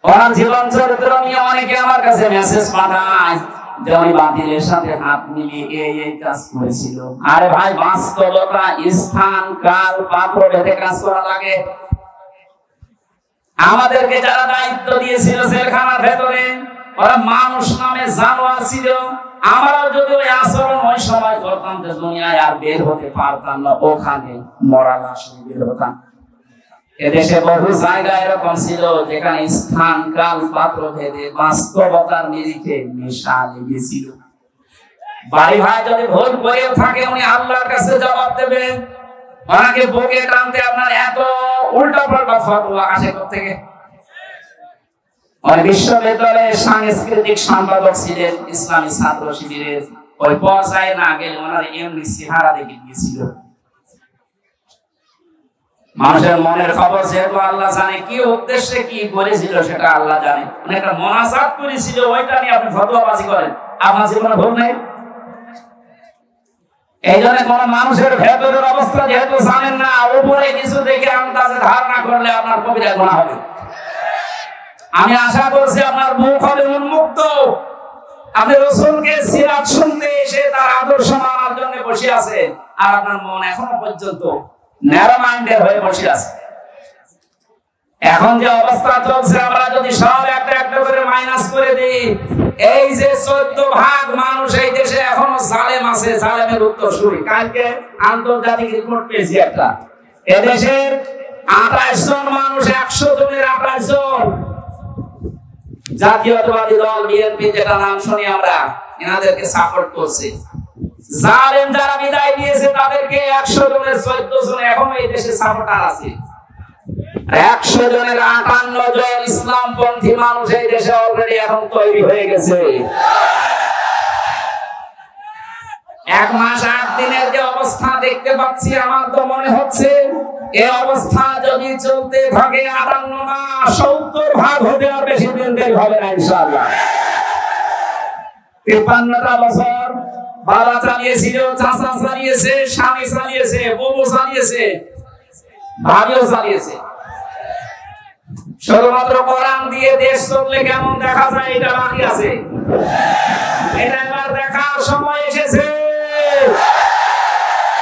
ওনার জীবন চরিত্র নিয়ে অনেকে আমার কাছে মেসেজ পাঠায় যে উনি বাতিলের সাথে হাত মিলিয়ে এই কাজ করেছিল। আরে ভাই, বাস্তবতা, স্থান, কাল, পাত্র ভেদে কাজ করা লাগে। আমাদেরকে যারা দায়িত্ব দিয়েছিল জেলখানার ভেতরে, ওরা মানুষ নামে জানোয়ার ছিল। আমরাও যদি ওই আচরণ ওই সময় করতাম, তো দুনিয়ায় আর বের হতে পারতাম না, ওখানে মরা লাশ নিয়ে বের হতাম। এদেশে বহু জায়গা এরকম ছিল যেখানে স্থান, কাল, পাত্র ভেদে বাস্তবতার নিরিখে নেশা লেগেছিল। বাড়ি ভাই যদি ভুল করেও থাকে, উনি আল্লাহর কাছে জবাব দেবেন। ওনাকে বুকে টানতে আপনার এত উল্টা পাল্টা ফতোয়া আসে কোত্থেকে? উনি বিশ্ববিদ্যালয়ের সাংস্কৃতিক সম্পাদক ছিলেন, ইসলামী ছাত্র শিবিরের। ওই পর্যায়ে না গেলে ওনার এমনি চেহারা দেখে দিয়েছিল। মানুষের মনের খবর যেহেতু আল্লাহ জানে, কি উদ্দেশ্যে কি করেছিল সেটা আল্লাহ জানে। উনি একটা মোনাজাত করেছিল, ওইটা নিয়ে আপনি ফতোয়াবাজি করেন, আপনার জীবনে ভুল নেই। এই জন্য কোন মানুষের ভেতরের অবস্থা যেহেতু জানেন না, উপরে কিছু দেখে আন্দাজে ধারণা করলে আপনার কবিরা গুনাহ হবে। আমি আশা করছি আপনার মুখ হবে উন্মুক্ত। আপনি রাসূলকে সিরাত শুনতে এসে তার আদর্শ মানার জন্য বসে আছেন, আর আপনার মন এখনো পর্যন্ত ন্যারো মাইন্ডেড হয়ে বসে আছে। এখন যে অবস্থা চলছে, আমরা যদি সব একটা একটা করে মাইনাস করে দিই, এই যে 14 ভাগ মানুষ এই দেশে এখনো জালেম আছে, জালেমের উত্তরসূরি। কালকে আন্তর্জাতিক রিপোর্ট পেয়েছি একটা, এদেশের 28 জন মানুষ 100 জনের 28 জন জাতীয়তাবাদী দল বিএনপি, যেটা নাম শুনি আমরা, এনাদেরকে সাপোর্ট করছে। জালেম যারা বিদায় দিয়েছে তাদেরকে 100 জনের 14 জন এখনো এই দেশে সাপোর্টার আছে। 100 জনের 58 জন ইসলামপন্থী মানুষ এই দেশে অলরেডি এখন তৈরি হয়ে গেছে। 1 মাস 8 দিনের যে অবস্থা দেখতে পাচ্ছি, আমার তো মনে হচ্ছে এই অবস্থা যদি চলতে থাকে 58 না 70 ভাগ হতে আর বেশি দিন দেরি হবে না ইনশাআল্লাহ। 53টা বছর বাবা চালিয়েছিল, চাচা চালিয়েছে, স্বামী চালিয়েছে, বউ চালিয়েছে, ভাবিও চালিয়েছে। শুধুমাত্র কোরআন দিয়ে দেশ চললে কেমন দেখা যায় এটা বাকি আছে। এটা এবার দেখার সময় এসেছে।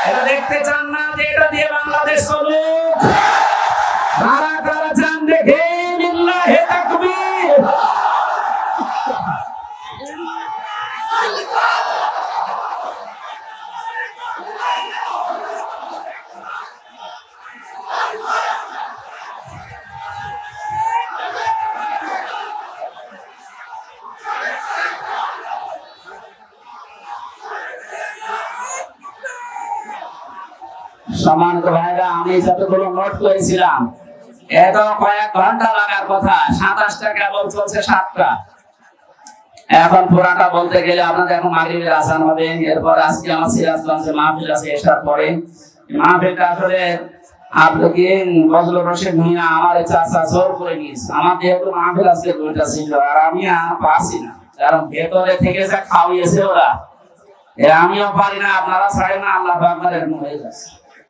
এটা দেখতে চান না যে এটা দিয়ে বাংলাদেশ চলুক? কারা কারা চান দেখে? লিল্লাহি তাকবীর। সম্মানিত ভাইরা, আমি যতগুলো নোট করেছিলাম, এত কয়েক ঘন্টা লাগার কথা, 27 টাকা বল চলছে 7টা। এখন পুরাটা বলতে গেলে আপনাদের এখন মাগরিবের আযান হবে। এরপর আজকে আমার সিরাজগঞ্জে মাহফিল আছে এশার পরে। মাহফিলটা আসলে আপনাকে বজলুর রশিদ মিয়া আমার চাচা জোর করে নিয়েছে। আমার যেহেতু মাহফিল আজকে 2টা ছিল, আর আমি পারছি না, কারণ ভেতরে থেকে যা খাওয়িয়েছে ওরা, আমিও পারি না, আপনারা ছাড়েন না, আল্লাহ পাক আমাদের হয়ে যাচ্ছে।